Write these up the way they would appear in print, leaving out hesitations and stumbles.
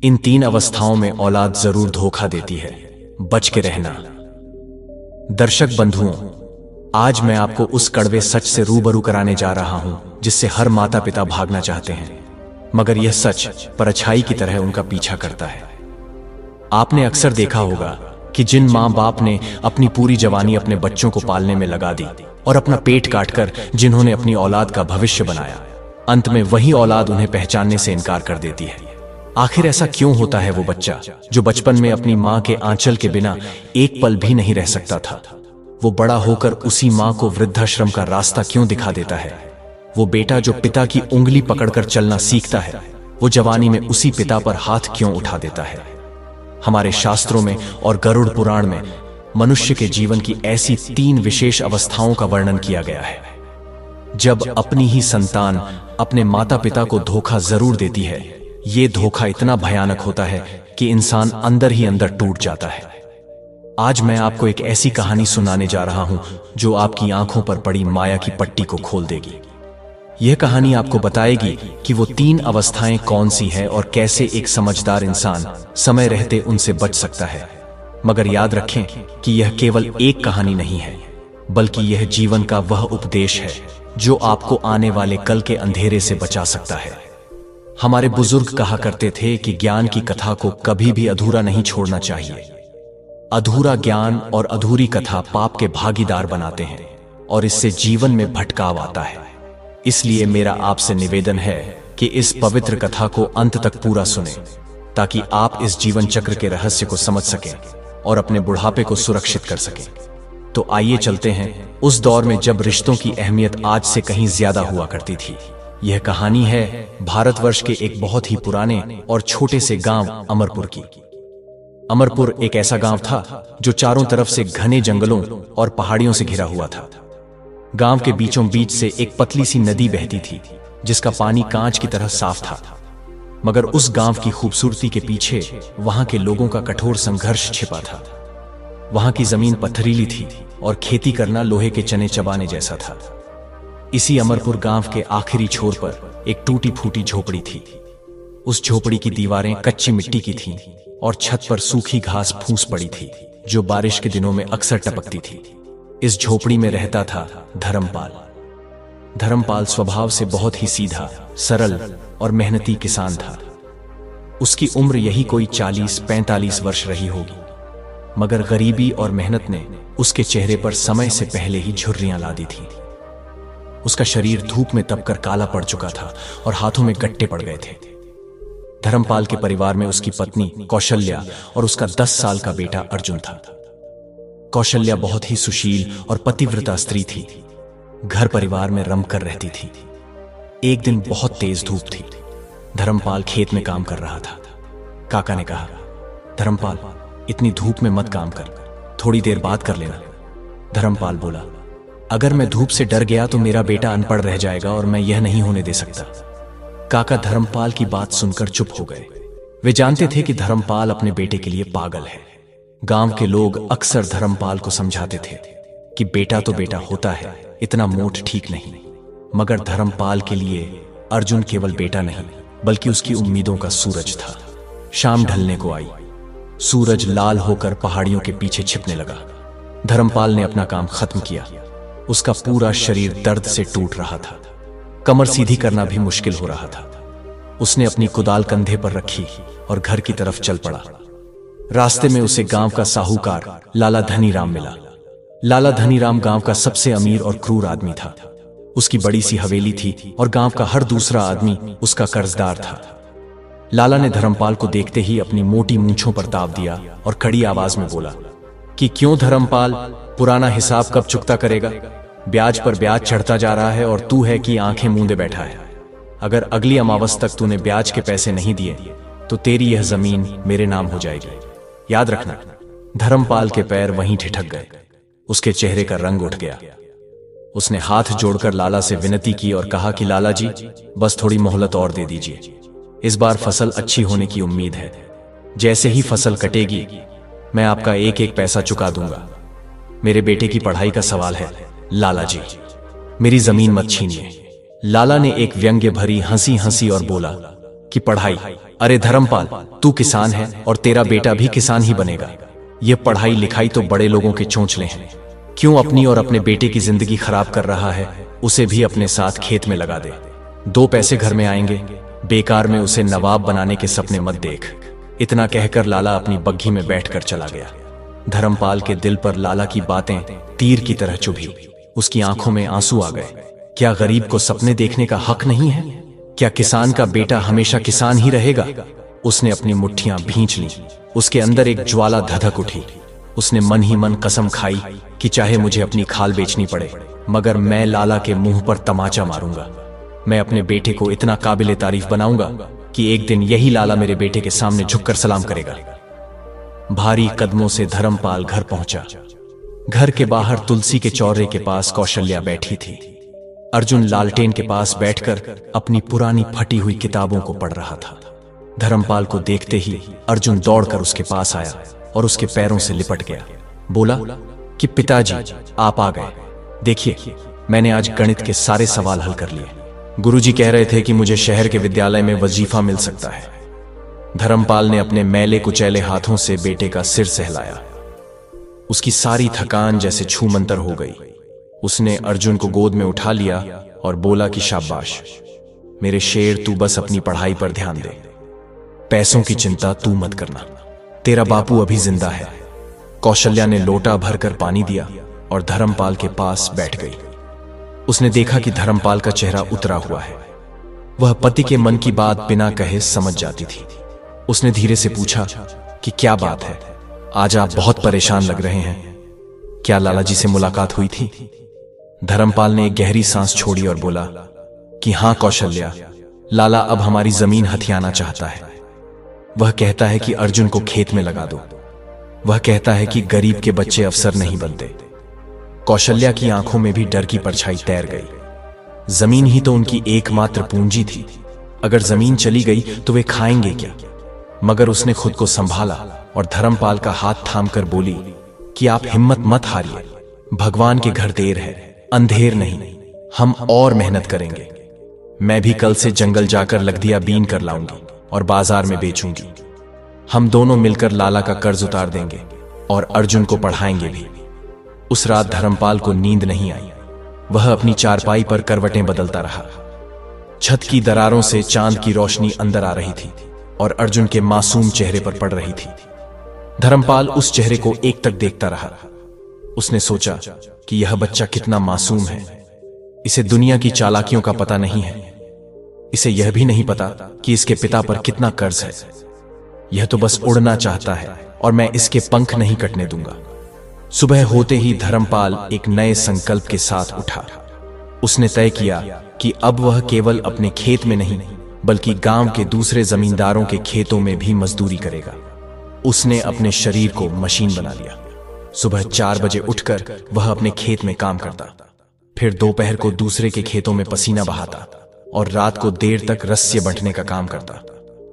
इन तीन अवस्थाओं में औलाद जरूर धोखा देती है, बच के रहना। दर्शक बंधुओं, आज मैं आपको उस कड़वे सच से रूबरू कराने जा रहा हूं जिससे हर माता पिता भागना चाहते हैं, मगर यह सच परछाई की तरह उनका पीछा करता है। आपने अक्सर देखा होगा कि जिन माँ बाप ने अपनी पूरी जवानी अपने बच्चों को पालने में लगा दी और अपना पेट काटकर जिन्होंने अपनी औलाद का भविष्य बनाया, अंत में वही औलाद उन्हें पहचानने से इनकार कर देती है। आखिर ऐसा क्यों होता है? वो बच्चा जो बचपन में अपनी माँ के आंचल के बिना एक पल भी नहीं रह सकता था, वो बड़ा होकर उसी माँ को वृद्धाश्रम का रास्ता क्यों दिखा देता है? वो बेटा जो पिता की उंगली पकड़कर चलना सीखता है, वो जवानी में उसी पिता पर हाथ क्यों उठा देता है? हमारे शास्त्रों में और गरुड़ पुराण में मनुष्य के जीवन की ऐसी तीन विशेष अवस्थाओं का वर्णन किया गया है। जब अपनी ही संतान अपने माता पिता को धोखा जरूर देती है, ये धोखा इतना भयानक होता है कि इंसान अंदर ही अंदर टूट जाता है। आज मैं आपको एक ऐसी कहानी सुनाने जा रहा हूं जो आपकी आंखों पर पड़ी माया की पट्टी को खोल देगी। यह कहानी आपको बताएगी कि वो तीन अवस्थाएं कौन सी है और कैसे एक समझदार इंसान समय रहते उनसे बच सकता है। मगर याद रखें कि यह केवल एक कहानी नहीं है, बल्कि यह जीवन का वह उपदेश है जो आपको आने वाले कल के अंधेरे से बचा सकता है। हमारे बुजुर्ग कहा करते थे कि ज्ञान की कथा को कभी भी अधूरा नहीं छोड़ना चाहिए। अधूरा ज्ञान और अधूरी कथा पाप के भागीदार बनाते हैं और इससे जीवन में भटकाव आता है। इसलिए मेरा आपसे निवेदन है कि इस पवित्र कथा को अंत तक पूरा सुनें, ताकि आप इस जीवन चक्र के रहस्य को समझ सकें और अपने बुढ़ापे को सुरक्षित कर सकें। तो आइए चलते हैं उस दौर में जब रिश्तों की अहमियत आज से कहीं ज्यादा हुआ करती थी। यह कहानी है भारतवर्ष के एक बहुत ही पुराने और छोटे से गांव अमरपुर की। अमरपुर एक ऐसा गांव था जो चारों तरफ से घने जंगलों और पहाड़ियों से घिरा हुआ था। गांव के बीचों बीच से एक पतली सी नदी बहती थी जिसका पानी कांच की तरह साफ था। मगर उस गांव की खूबसूरती के पीछे वहां के लोगों का कठोर संघर्ष छिपा था। वहां की जमीन पथरीली थी और खेती करना लोहे के चने चबाने जैसा था। इसी अमरपुर गांव के आखिरी छोर पर एक टूटी फूटी झोपड़ी थी। उस झोपड़ी की दीवारें कच्ची मिट्टी की थीं और छत पर सूखी घास फूस पड़ी थी जो बारिश के दिनों में अक्सर टपकती थी। इस झोपड़ी में रहता था धर्मपाल। धर्मपाल स्वभाव से बहुत ही सीधा, सरल और मेहनती किसान था। उसकी उम्र यही कोई 40-45 वर्ष रही होगी, मगर गरीबी और मेहनत ने उसके चेहरे पर समय से पहले ही झुर्रियां ला दी थी। उसका शरीर धूप में तपकर काला पड़ चुका था और हाथों में गट्टे पड़ गए थे। धर्मपाल के परिवार में उसकी पत्नी कौशल्या और उसका 10 साल का बेटा अर्जुन था। कौशल्या बहुत ही सुशील और पतिव्रता स्त्री थी। घर परिवार में रमकर रहती थी। एक दिन बहुत तेज धूप थी। धर्मपाल खेत में काम कर रहा था। काका ने कहा, धर्मपाल, इतनी धूप में मत काम कर, थोड़ी देर बाद कर लेना। धर्मपाल बोला, अगर मैं धूप से डर गया तो मेरा बेटा अनपढ़ रह जाएगा और मैं यह नहीं होने दे सकता। काका धर्मपाल की बात सुनकर चुप हो गए। वे जानते थे कि धर्मपाल अपने बेटे के लिए पागल है। गांव के लोग अक्सर धर्मपाल को समझाते थे कि बेटा तो बेटा होता है, इतना मोट ठीक नहीं। मगर धर्मपाल के लिए अर्जुन केवल बेटा नहीं, बल्कि उसकी उम्मीदों का सूरज था। शाम ढलने को आई। सूरज लाल होकर पहाड़ियों के पीछे छिपने लगा। धर्मपाल ने अपना काम खत्म किया। उसका पूरा शरीर दर्द से टूट रहा था। कमर सीधी करना भी मुश्किल हो रहा था। उसने अपनी कुदाल कंधे पर रखी और घर की तरफ चल पड़ा। रास्ते में उसे गांव का साहूकार लाला धनीराम मिला। लाला धनीराम गांव का सबसे अमीर और क्रूर आदमी था। उसकी बड़ी सी हवेली थी और गांव का हर दूसरा आदमी उसका कर्जदार था। लाला ने धर्मपाल को देखते ही अपनी मोटी मूंछों पर ताव दिया और कड़ी आवाज में बोला कि क्यों धर्मपाल, पुराना हिसाब कब चुकता करेगा? ब्याज पर ब्याज चढ़ता जा रहा है और तू है कि आंखें मूंदे बैठा है। अगर अगली अमावस तक तूने ब्याज के पैसे नहीं दिए तो तेरी यह जमीन मेरे नाम हो जाएगी, याद रखना। धर्मपाल के पैर वहीं ठिठक गए। उसके चेहरे का रंग उठ गया। उसने हाथ जोड़कर लाला से विनती की और कहा कि लाला जी, बस थोड़ी मोहलत और दे दीजिए। इस बार फसल अच्छी होने की उम्मीद है। जैसे ही फसल कटेगी मैं आपका एक एक पैसा चुका दूंगा। मेरे बेटे की पढ़ाई का सवाल है लाला जी, मेरी जमीन मत छीनिए। लाला ने एक व्यंग्य भरी हंसी हंसी और बोला कि पढ़ाई, अरे धर्मपाल, तू किसान है और तेरा बेटा भी किसान ही बनेगा। ये पढ़ाई लिखाई तो बड़े लोगों के चोंचले हैं। क्यों अपनी और अपने बेटे की जिंदगी खराब कर रहा है? उसे भी अपने साथ खेत में लगा दे, 2 पैसे घर में आएंगे। बेकार में उसे नवाब बनाने के सपने मत देख। इतना कहकर लाला अपनी बग्घी में बैठकर चला गया। धर्मपाल के दिल पर लाला की बातें तीर की तरह चुभी। उसकी आंखों में आंसू आ गए। क्या गरीब को सपने देखने का हक नहीं है? क्या किसान का बेटा हमेशा किसान ही रहेगा? उसने अपनी मुट्ठियां भींच ली। उसके अंदर एक ज्वाला धधक उठी। उसने मन ही मन कसम खाई कि चाहे मुझे अपनी खाल बेचनी पड़े, मगर मैं लाला के मुंह पर तमाचा मारूंगा। मैं अपने बेटे को इतना काबिले तारीफ बनाऊंगा कि एक दिन यही लाला मेरे बेटे के सामने झुककर सलाम करेगा। भारी कदमों से धर्मपाल घर पहुंचा। घर के बाहर तुलसी के चौरे के पास कौशल्या बैठी थी। अर्जुन लालटेन के पास बैठकर अपनी पुरानी फटी हुई किताबों को पढ़ रहा था। धर्मपाल को देखते ही अर्जुन दौड़कर उसके पास आया और उसके पैरों से लिपट गया। बोला कि पिताजी, आप आ गए। देखिए, मैंने आज गणित के सारे सवाल हल कर लिए। गुरुजी कह रहे थे कि मुझे शहर के विद्यालय में वजीफा मिल सकता है। धर्मपाल ने अपने मैले कुचैले हाथों से बेटे का सिर सहलाया। उसकी सारी थकान जैसे छूमंतर हो गई। उसने अर्जुन को गोद में उठा लिया और बोला कि शाबाश मेरे शेर, तू बस अपनी पढ़ाई पर ध्यान दे। पैसों की चिंता तू मत करना, तेरा बापू अभी जिंदा है। कौशल्या ने लोटा भरकर पानी दिया और धर्मपाल के पास बैठ गई। उसने देखा कि धर्मपाल का चेहरा उतरा हुआ है। वह पति के मन की बात बिना कहे समझ जाती थी। उसने धीरे से पूछा कि क्या बात है, आज आप बहुत परेशान लग रहे हैं। क्या लाला जी से मुलाकात हुई थी? धर्मपाल ने एक गहरी सांस छोड़ी और बोला कि हाँ कौशल्या, लाला अब हमारी जमीन हथियाना चाहता है। वह कहता है कि अर्जुन को खेत में लगा दो। वह कहता है कि गरीब के बच्चे अफसर नहीं बनते। कौशल्या की आंखों में भी डर की परछाई तैर गई। जमीन ही तो उनकी एकमात्र पूंजी थी। अगर जमीन चली गई तो वे खाएंगे क्या? मगर उसने खुद को संभाला और धर्मपाल का हाथ थामकर बोली कि आप हिम्मत मत हारिए। भगवान के घर देर है, अंधेर नहीं। हम और मेहनत करेंगे। मैं भी कल से जंगल जाकर लकड़ियां बीन कर लाऊंगी और बाजार में बेचूंगी। हम दोनों मिलकर लाला का कर्ज उतार देंगे और अर्जुन को पढ़ाएंगे भी। उस रात धर्मपाल को नींद नहीं आई। वह अपनी चारपाई पर करवटें बदलता रहा। छत की दरारों से चांद की रोशनी अंदर आ रही थी और अर्जुन के मासूम चेहरे पर पड़ रही थी। धर्मपाल उस चेहरे को एक तक देखता रहा। उसने सोचा कि यह बच्चा कितना मासूम है। इसे दुनिया की चालाकियों का पता नहीं है। इसे यह भी नहीं पता कि इसके पिता पर कितना कर्ज है। यह तो बस उड़ना चाहता है और मैं इसके पंख नहीं कटने दूंगा। सुबह होते ही धर्मपाल एक नए संकल्प के साथ उठा। उसने तय किया कि अब वह केवल अपने खेत में नहीं बल्कि गांव के दूसरे जमींदारों के खेतों में भी मजदूरी करेगा। उसने अपने शरीर को मशीन बना लिया। सुबह 4 बजे उठकर वह अपने खेत में काम करता, फिर दोपहर को दूसरे के खेतों में पसीना बहाता और रात को देर तक रस्सी बंटने का काम करता।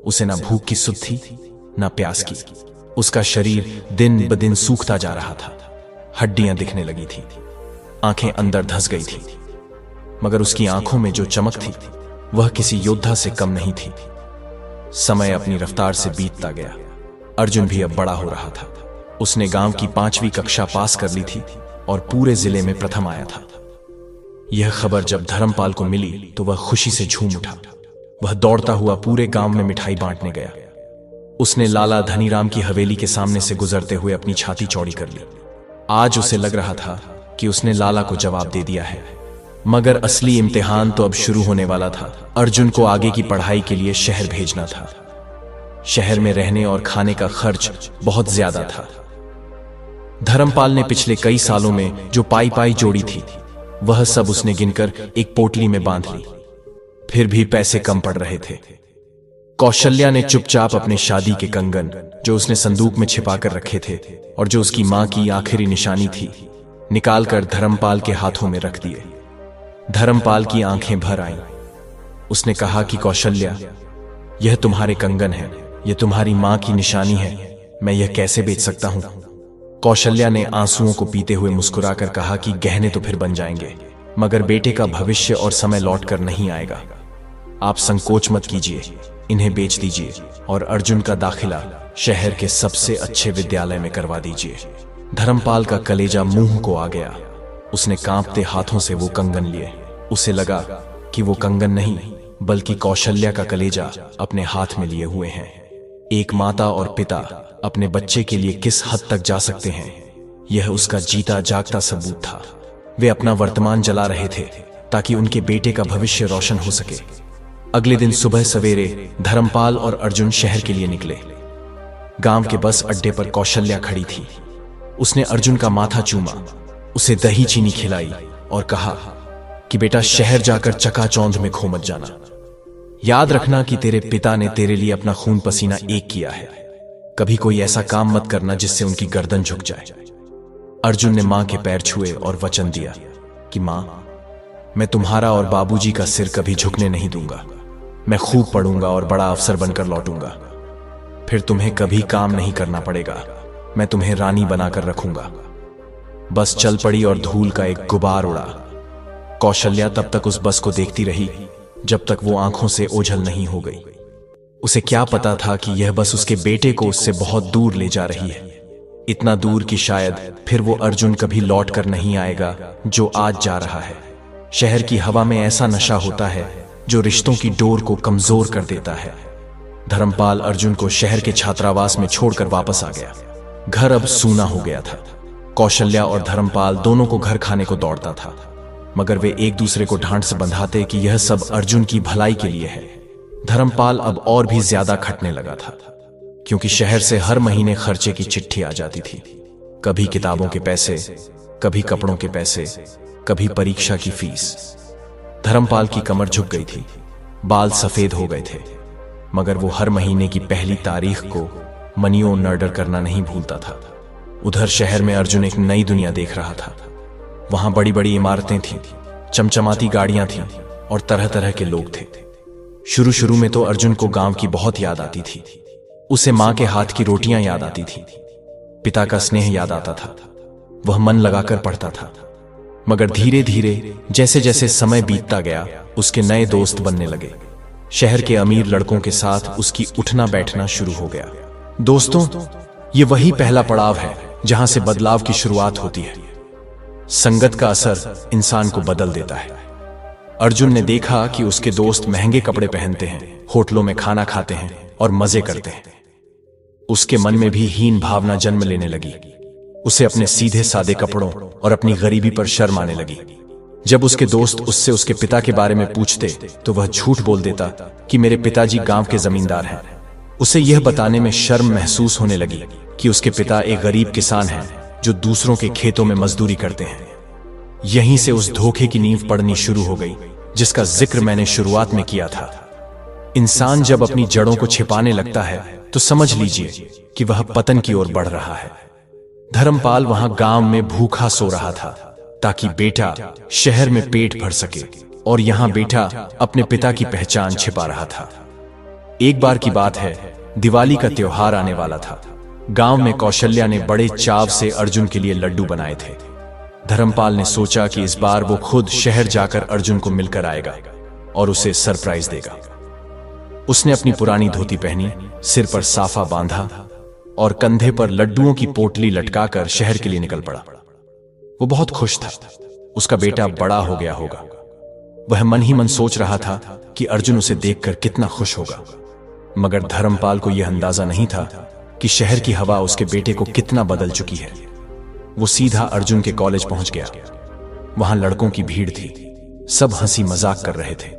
उसे ना भूख की सुध थी ना प्यास की। उसका शरीर दिन ब दिन सूखता जा रहा था। हड्डियां दिखने लगी थी, आंखें अंदर धंस गई थी, मगर उसकी आंखों में जो चमक थी वह किसी योद्धा से कम नहीं थी। समय अपनी रफ्तार से बीतता गया। अर्जुन भी अब बड़ा हो रहा था। उसने गांव की 5वीं कक्षा पास कर ली थी और पूरे जिले में प्रथम आया था। यह खबर जब धर्मपाल को मिली तो वह खुशी से झूम उठा। वह दौड़ता हुआ पूरे गांव में मिठाई बांटने गया। उसने लाला धनीराम की हवेली के सामने से गुजरते हुए अपनी छाती चौड़ी कर ली। आज उसे लग रहा था कि उसने लाला को जवाब दे दिया है, मगर असली इम्तिहान तो अब शुरू होने वाला था। अर्जुन को आगे की पढ़ाई के लिए शहर भेजना था। शहर में रहने और खाने का खर्च बहुत ज्यादा था। धर्मपाल ने पिछले कई सालों में जो पाई पाई जोड़ी थी वह सब उसने गिनकर एक पोटली में बांध ली। फिर भी पैसे कम पड़ रहे थे। कौशल्या ने चुपचाप अपने शादी के कंगन, जो उसने संदूक में छिपाकर रखे थे और जो उसकी मां की आखिरी निशानी थी, निकालकर धर्मपाल के हाथों में रख दिए। धर्मपाल की आंखें भर आईं। उसने कहा कि कौशल्या, यह तुम्हारे कंगन है, यह तुम्हारी मां की निशानी है, मैं यह कैसे बेच सकता हूं? कौशल्या ने आंसुओं को पीते हुए मुस्कुराकर कहा कि गहने तो फिर बन जाएंगे, मगर बेटे का भविष्य और समय लौट कर नहीं आएगा। आप संकोच मत कीजिए, इन्हें बेच दीजिए और अर्जुन का दाखिला शहर के सबसे अच्छे विद्यालय में करवा दीजिए। धर्मपाल का कलेजा मुंह को आ गया। उसने कांपते हाथों से वो कंगन लिए। उसे लगा कि वो कंगन नहीं बल्कि कौशल्या का कलेजा अपने हाथ में लिए हुए हैं। एक माता और पिता अपने बच्चे के लिए किस हद तक जा सकते हैं, यह उसका जीता जागता सबूत था। वे अपना वर्तमान जला रहे थे ताकि उनके बेटे का भविष्य रोशन हो सके। अगले दिन सुबह सवेरे धर्मपाल और अर्जुन शहर के लिए निकले। गांव के बस अड्डे पर कौशल्या खड़ी थी। उसने अर्जुन का माथा चूमा, उसे दही चीनी खिलाई और कहा कि बेटा, शहर जाकर चकाचौंध में खो मत जाना। याद रखना कि तेरे पिता ने तेरे लिए अपना खून पसीना एक किया है। कभी कोई ऐसा काम मत करना जिससे उनकी गर्दन झुक जाए। अर्जुन ने मां के पैर छुए और वचन दिया कि मां, मैं तुम्हारा और बाबूजी का सिर कभी झुकने नहीं दूंगा। मैं खूब पढ़ूंगा और बड़ा अफसर बनकर लौटूंगा। फिर तुम्हें कभी काम नहीं करना पड़ेगा। मैं तुम्हें रानी बनाकर रखूंगा। बस चल पड़ी और धूल का एक गुबार उड़ा। कौशल्या तब तक उस बस को देखती रही जब तक वो आंखों से ओझल नहीं हो गई। उसे क्या पता था कि यह बस उसके बेटे को उससे बहुत दूर ले जा रही है, इतना दूर कि शायद फिर वो अर्जुन कभी लौट कर नहीं आएगा जो आज जा रहा है। शहर की हवा में ऐसा नशा होता है जो रिश्तों की डोर को कमजोर कर देता है। धर्मपाल अर्जुन को शहर के छात्रावास में छोड़कर वापस आ गया। घर अब सूना हो गया था। कौशल्या और धर्मपाल दोनों को घर खाने को दौड़ता था, मगर वे एक दूसरे को डांट से बंधाते कि यह सब अर्जुन की भलाई के लिए है। धर्मपाल अब और भी ज्यादा खटने लगा था, क्योंकि शहर से हर महीने खर्चे की चिट्ठी आ जाती थी। कभी किताबों के पैसे, कभी कपड़ों के पैसे, कभी परीक्षा की फीस। धर्मपाल की कमर झुक गई थी, बाल सफेद हो गए थे, मगर वो हर महीने की पहली तारीख को मनी ऑर्डर करना नहीं भूलता था। उधर शहर में अर्जुन एक नई दुनिया देख रहा था। वहां बड़ी बड़ी इमारतें थीं, चमचमाती गाड़ियां थीं और तरह तरह के लोग थे। शुरू शुरू में तो अर्जुन को गांव की बहुत याद आती थी। उसे मां के हाथ की रोटियां याद आती थी, पिता का स्नेह याद आता था। वह मन लगाकर पढ़ता था। मगर धीरे धीरे जैसे जैसे समय बीतता गया, उसके नए दोस्त बनने लगे। शहर के अमीर लड़कों के साथ उसकी उठना बैठना शुरू हो गया। दोस्तों, ये वही पहला पड़ाव है जहां से बदलाव की शुरुआत होती है। संगत का असर इंसान को बदल देता है। अर्जुन ने देखा कि उसके दोस्त महंगे कपड़े पहनते हैं, होटलों में खाना खाते हैं और मजे करते हैं। उसके मन में भी हीन भावना जन्म लेने लगी। उसे अपने सीधे सादे कपड़ों और अपनी गरीबी पर शर्म आने लगी। जब उसके दोस्त उससे उसके पिता के बारे में पूछते तो वह झूठ बोल देता कि मेरे पिताजी गांव के जमींदार हैं। उसे यह बताने में शर्म महसूस होने लगी कि उसके पिता एक गरीब किसान हैं जो दूसरों के खेतों में मजदूरी करते हैं। यहीं से उस धोखे की नींव पड़नी शुरू हो गई जिसका जिक्र मैंने शुरुआत में किया था। इंसान जब अपनी जड़ों को छिपाने लगता है तो समझ लीजिए कि वह पतन की ओर बढ़ रहा है। धर्मपाल वहां गांव में भूखा सो रहा था ताकि बेटा शहर में पेट भर सके, और यहां बेटा अपने पिता की पहचान छिपा रहा था। एक बार की बात है, दिवाली का त्योहार आने वाला था। गांव में कौशल्या ने बड़े चाव से अर्जुन के लिए लड्डू बनाए थे। धर्मपाल ने सोचा कि इस बार वो खुद शहर जाकर अर्जुन को मिलकर आएगा और उसे सरप्राइज देगा। उसने अपनी पुरानी धोती पहनी, सिर पर साफा बांधा और कंधे पर लड्डुओं की पोटली लटकाकर शहर के लिए निकल पड़ा। वो बहुत खुश था। उसका बेटा बड़ा हो गया होगा। वह मन ही मन सोच रहा था कि अर्जुन उसे देखकर कितना खुश होगा। मगर धर्मपाल को यह अंदाजा नहीं था कि शहर की हवा उसके बेटे को कितना बदल चुकी है। वो सीधा अर्जुन के कॉलेज पहुंच गया। वहां लड़कों की भीड़ थी, सब हंसी मजाक कर रहे थे।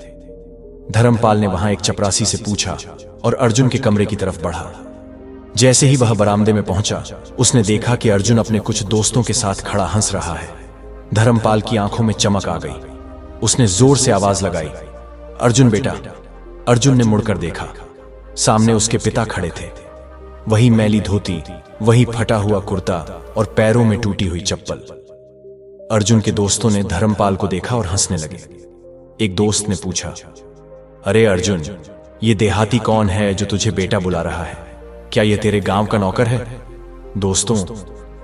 धर्मपाल ने वहां एक चपरासी से पूछा और अर्जुन के कमरे की तरफ बढ़ा। जैसे ही वह बरामदे में पहुंचा, उसने देखा कि अर्जुन अपने कुछ दोस्तों के साथ खड़ा हंस रहा है। धर्मपाल की आंखों में चमक आ गई। उसने जोर से आवाज लगाई, अर्जुन बेटा। अर्जुन ने मुड़कर देखा। सामने उसके पिता खड़े थे। वही मैली धोती, वही फटा हुआ कुर्ता और पैरों में टूटी हुई चप्पल। अर्जुन के दोस्तों ने धर्मपाल को देखा और हंसने लगे। एक दोस्त ने पूछा, अरे अर्जुन, ये देहाती कौन है जो तुझे बेटा बुला रहा है? क्या यह तेरे गांव का नौकर है? दोस्तों,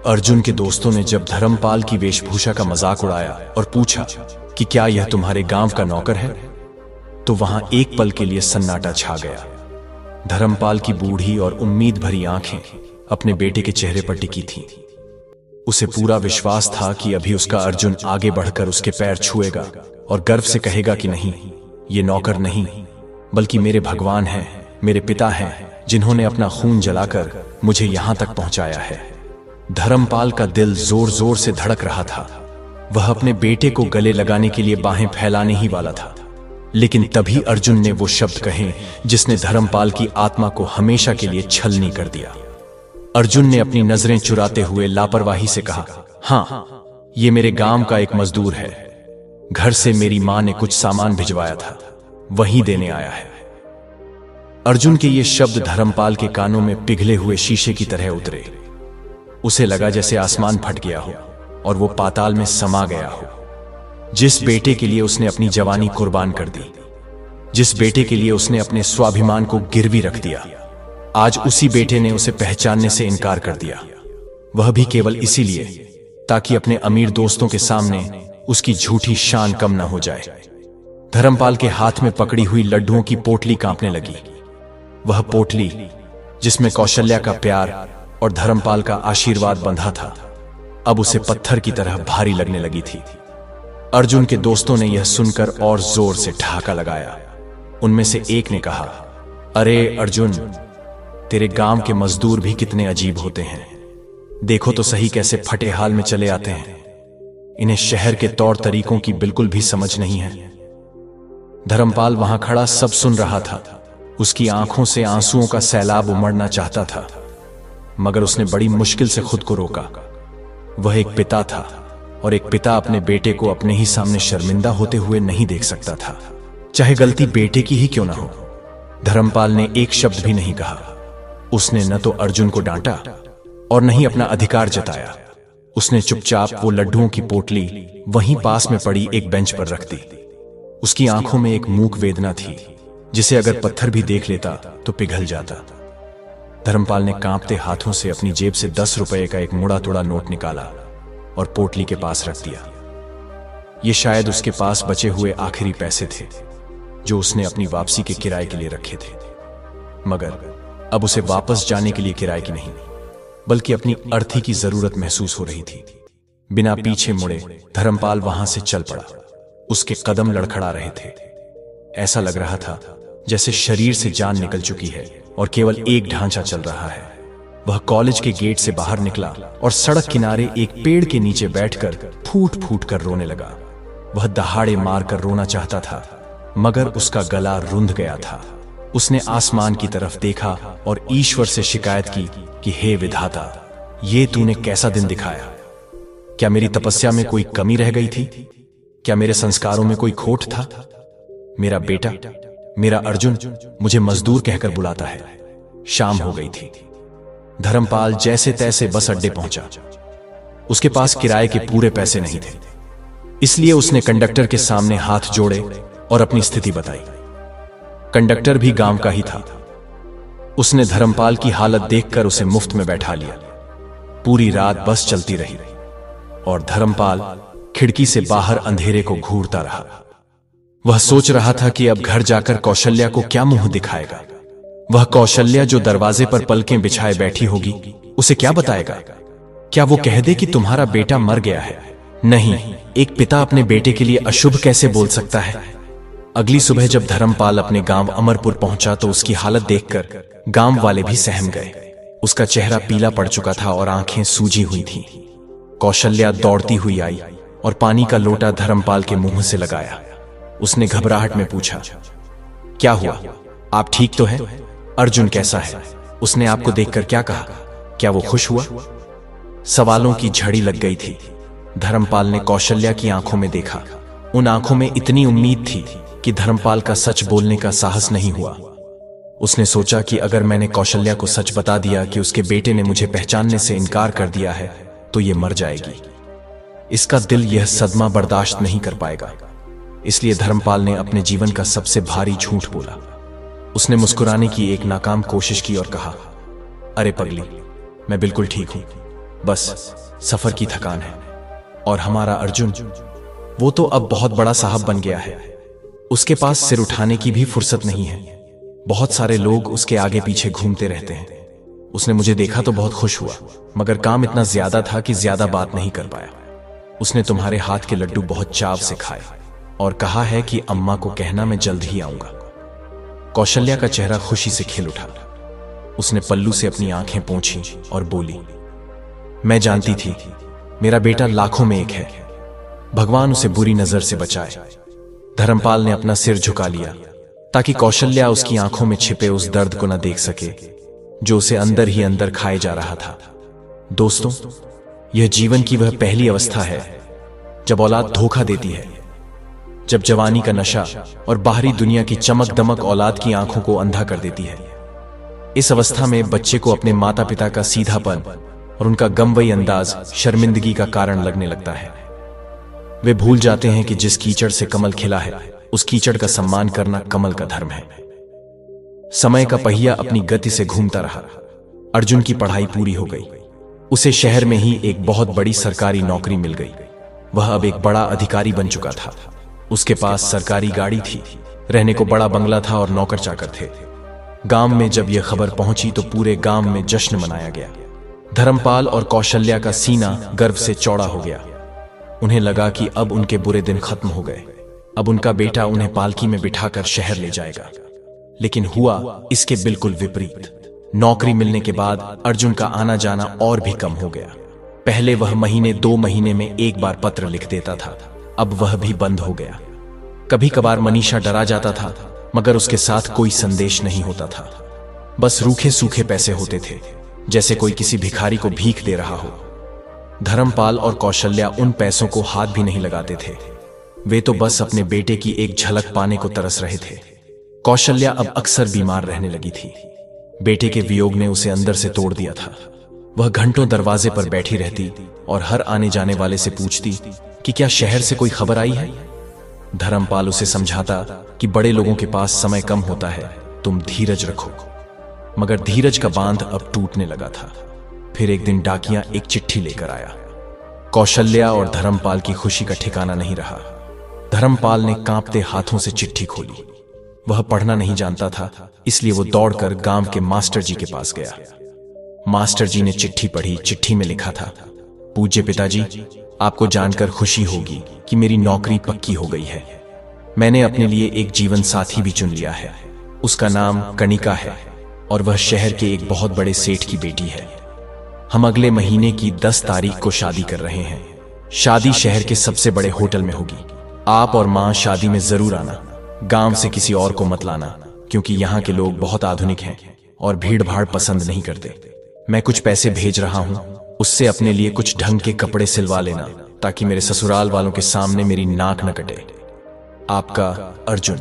अर्जुन के दोस्तों ने जब धर्मपाल की वेशभूषा का मजाक उड़ाया और पूछा कि क्या यह तुम्हारे गांव का नौकर है, तो वहां एक पल के लिए सन्नाटा छा गया। धर्मपाल की बूढ़ी और उम्मीद भरी आंखें अपने बेटे के चेहरे पर टिकी थीं। उसे पूरा विश्वास था कि अभी उसका अर्जुन आगे बढ़कर उसके पैर छुएगा और गर्व से कहेगा कि नहीं, ये नौकर नहीं बल्कि मेरे भगवान हैं, मेरे पिता हैं, जिन्होंने अपना खून जलाकर मुझे यहां तक पहुंचाया है। धर्मपाल का दिल जोर जोर से धड़क रहा था। वह अपने बेटे को गले लगाने के लिए बाहें फैलाने ही वाला था, लेकिन तभी अर्जुन ने वो शब्द कहे जिसने धर्मपाल की आत्मा को हमेशा के लिए छलनी कर दिया। अर्जुन ने अपनी नजरें चुराते हुए लापरवाही से कहा, हाँ, ये मेरे गांव का एक मजदूर है। घर से मेरी मां ने कुछ सामान भिजवाया था, वहीं देने आया है। अर्जुन के ये शब्द धर्मपाल के कानों में पिघले हुए शीशे की तरह उतरे। उसे लगा जैसे आसमान फट गया हो और वो पाताल में समा गया हो। जिस बेटे के लिए उसने अपनी जवानी कुर्बान कर दी, जिस बेटे के लिए उसने अपने स्वाभिमान को गिरवी रख दिया, आज उसी बेटे ने उसे पहचानने से इनकार कर दिया। वह भी केवल इसीलिए ताकि अपने अमीर दोस्तों के सामने उसकी झूठी शान कम न हो जाए। धर्मपाल के हाथ में पकड़ी हुई लड्डुओं की पोटली कांपने लगी। वह पोटली जिसमें कौशल्या का प्यार और धर्मपाल का आशीर्वाद बंधा था, अब उसे पत्थर की तरह भारी लगने लगी थी। अर्जुन के दोस्तों ने यह सुनकर और जोर से ठहाका लगाया। उनमें से एक ने कहा, अरे अर्जुन, तेरे गांव के मजदूर भी कितने अजीब होते हैं। देखो तो सही कैसे फटे हाल में चले आते हैं। इन्हें शहर के तौर तरीकों की बिल्कुल भी समझ नहीं है। धर्मपाल वहां खड़ा सब सुन रहा था। उसकी आंखों से आंसुओं का सैलाब उमड़ना चाहता था, मगर उसने बड़ी मुश्किल से खुद को रोका। वह एक पिता था और एक पिता अपने बेटे को अपने ही सामने शर्मिंदा होते हुए नहीं देख सकता था, चाहे गलती बेटे की ही क्यों ना हो। धर्मपाल ने एक शब्द भी नहीं कहा। उसने न तो अर्जुन को डांटा और न ही अपना अधिकार जताया। उसने चुपचाप वो लड्डुओं की पोटली वहीं पास में पड़ी एक बेंच पर रख दी। उसकी आंखों में एक मूक वेदना थी जिसे अगर पत्थर भी देख लेता तो पिघल जाता। धर्मपाल ने कांपते हाथों से अपनी जेब से 10 रुपए का एक मुड़ा तोड़ा नोट निकाला और पोटली के पास रख दिया। ये शायद उसके पास बचे हुए आखिरी पैसे थे जो उसने अपनी वापसी के किराए के लिए रखे थे। मगर अब उसे वापस जाने के लिए किराए की नहीं बल्कि अपनी अर्थी की जरूरत महसूस हो रही थी। बिना पीछे मुड़े धर्मपाल वहां से चल पड़ा। उसके कदम लड़खड़ा रहे थे। ऐसा लग रहा था जैसे शरीर से जान निकल चुकी है और केवल एक ढांचा चल रहा है। वह कॉलेज के गेट से बाहर निकला और सड़क किनारे एक पेड़ के नीचे बैठकर फूट फूट कर रोने लगा। वह दहाड़े मारकर रोना चाहता था, मगर उसका गला रुंध गया था। उसने आसमान की तरफ देखा और ईश्वर से शिकायत की कि हे विधाता, ये तूने कैसा दिन दिखाया। क्या मेरी तपस्या में कोई कमी रह गई थी? क्या मेरे संस्कारों में कोई खोट था? मेरा बेटा, मेरा अर्जुन मुझे मजदूर कहकर बुलाता है। शाम हो गई थी। धर्मपाल जैसे तैसे बस अड्डे पहुंचा। उसके पास किराए के पूरे पैसे नहीं थे, इसलिए उसने कंडक्टर के सामने हाथ जोड़े और अपनी स्थिति बताई। कंडक्टर भी गांव का ही था। उसने धर्मपाल की हालत देखकर उसे मुफ्त में बैठा लिया। पूरी रात बस चलती रही और धर्मपाल खिड़की से बाहर अंधेरे को घूरता रहा। वह सोच रहा था कि अब घर जाकर कौशल्या को क्या मुंह दिखाएगा। वह कौशल्या जो दरवाजे पर पलकें बिछाए बैठी होगी, उसे क्या बताएगा? क्या वो कह दे कि तुम्हारा बेटा मर गया है? नहीं, एक पिता अपने बेटे के लिए अशुभ कैसे बोल सकता है? अगली सुबह जब धर्मपाल अपने गांव अमरपुर पहुंचा तो उसकी हालत देखकर गांव वाले भी सहम गए। उसका चेहरा पीला पड़ चुका था और आंखें सूजी हुई थीं। कौशल्या दौड़ती हुई आई और पानी का लोटा धर्मपाल के मुंह से लगाया। उसने घबराहट में पूछा, क्या हुआ? आप ठीक तो हैं? अर्जुन कैसा है? उसने आपको देखकर क्या कहा? क्या वो खुश हुआ? सवालों की झड़ी लग गई थी। धर्मपाल ने कौशल्या की आंखों में देखा। उन आंखों में इतनी उम्मीद थी कि धर्मपाल का सच बोलने का साहस नहीं हुआ। उसने सोचा कि अगर मैंने कौशल्या को सच बता दिया कि उसके बेटे ने मुझे पहचानने से इनकार कर दिया है तो ये मर जाएगी। इसका दिल यह सदमा बर्दाश्त नहीं कर पाएगा। इसलिए धर्मपाल ने अपने जीवन का सबसे भारी झूठ बोला। उसने मुस्कुराने की एक नाकाम कोशिश की और कहा, अरे पगली, मैं बिल्कुल ठीक हूं, बस सफर की थकान है। और हमारा अर्जुन, वो तो अब बहुत बड़ा साहब बन गया है। उसके पास सिर उठाने की भी फुर्सत नहीं है। बहुत सारे लोग उसके आगे पीछे घूमते रहते हैं। उसने मुझे देखा तो बहुत खुश हुआ, मगर काम इतना ज्यादा था कि ज्यादा बात नहीं कर पाया। उसने तुम्हारे हाथ के लड्डू बहुत चाव से खाए और कहा है कि अम्मा को कहना मैं जल्द ही आऊंगा। कौशल्या का चेहरा खुशी से खिल उठा। उसने पल्लू से अपनी आंखें पोंछी और बोली, मैं जानती थी, मेरा बेटा लाखों में एक है। भगवान उसे बुरी नजर से बचाए। धर्मपाल ने अपना सिर झुका लिया ताकि कौशल्या उसकी आंखों में छिपे उस दर्द को न देख सके जो उसे अंदर ही अंदर खाए जा रहा था। दोस्तों, यह जीवन की वह पहली अवस्था है जब औलाद धोखा देती है, जब जवानी का नशा और बाहरी दुनिया की चमक दमक औलाद की आंखों को अंधा कर देती है। इस अवस्था में बच्चे को अपने माता पिता का सीधापन और उनका गमवई अंदाज शर्मिंदगी का कारण लगने लगता है। वे भूल जाते हैं कि जिस कीचड़ से कमल खिला है, उस कीचड़ का सम्मान करना कमल का धर्म है। समय का पहिया अपनी गति से घूमता रहा। अर्जुन की पढ़ाई पूरी हो गई। उसे शहर में ही एक बहुत बड़ी सरकारी नौकरी मिल गई। वह अब एक बड़ा अधिकारी बन चुका था। उसके पास सरकारी गाड़ी थी, रहने को बड़ा बंगला था और नौकर चाकर थे। गांव में जब यह खबर पहुंची तो पूरे गांव में जश्न मनाया गया। धर्मपाल और कौशल्या का सीना गर्व से चौड़ा हो गया। उन्हें लगा कि अब उनके बुरे दिन खत्म हो गए। अब उनका बेटा उन्हें पालकी में बिठाकर शहर ले जाएगा। लेकिन हुआ इसके बिल्कुल विपरीत। नौकरी मिलने के बाद अर्जुन का आना जाना और भी कम हो गया। पहले वह महीने 2 महीने में एक बार पत्र लिख देता था, अब वह भी बंद हो गया। कभी कभार मनीषा डरा जाता था, मगर उसके साथ कोई संदेश नहीं होता था। बस रूखे सूखे पैसे होते थे, जैसे कोई किसी भिखारी को भीख दे रहा हो। धर्मपाल और कौशल्या उन पैसों को हाथ भी नहीं लगाते थे। वे तो बस अपने बेटे की एक झलक पाने को तरस रहे थे। कौशल्या अब अक्सर बीमार रहने लगी थी। बेटे के वियोग ने उसे अंदर से तोड़ दिया था। वह घंटों दरवाजे पर बैठी रहती और हर आने जाने वाले से पूछती कि क्या शहर से कोई खबर आई है। धर्मपाल उसे समझाता कि बड़े लोगों के पास समय कम होता है, तुम धीरज रखो। मगर धीरज का बांध अब टूटने लगा था। फिर एक दिन डाकिया एक चिट्ठी लेकर आया। कौशल्या और धर्मपाल की खुशी का ठिकाना नहीं रहा। धर्मपाल ने कांपते हाथों से चिट्ठी खोली। वह पढ़ना नहीं जानता था, इसलिए वो दौड़कर गांव के मास्टर जी के पास गया। मास्टर जी ने चिट्ठी पढ़ी। चिट्ठी में लिखा था, पूज्य पिताजी, आपको जानकर खुशी होगी कि मेरी नौकरी पक्की हो गई है। मैंने अपने लिए एक जीवन साथी भी चुन लिया है। उसका नाम कणिका है और वह शहर के एक बहुत बड़े सेठ की बेटी है। हम अगले महीने की 10 तारीख को शादी कर रहे हैं। शादी शहर के सबसे बड़े होटल में होगी। आप और मां शादी में जरूर आना। गांव से किसी और को मत लाना, क्योंकि यहाँ के लोग बहुत आधुनिक हैं और भीड़ भाड़ पसंद नहीं करते। मैं कुछ पैसे भेज रहा हूं, उससे अपने लिए कुछ ढंग के कपड़े सिलवा लेना, ताकि मेरे ससुराल वालों के सामने मेरी नाक न कटे। आपका अर्जुन।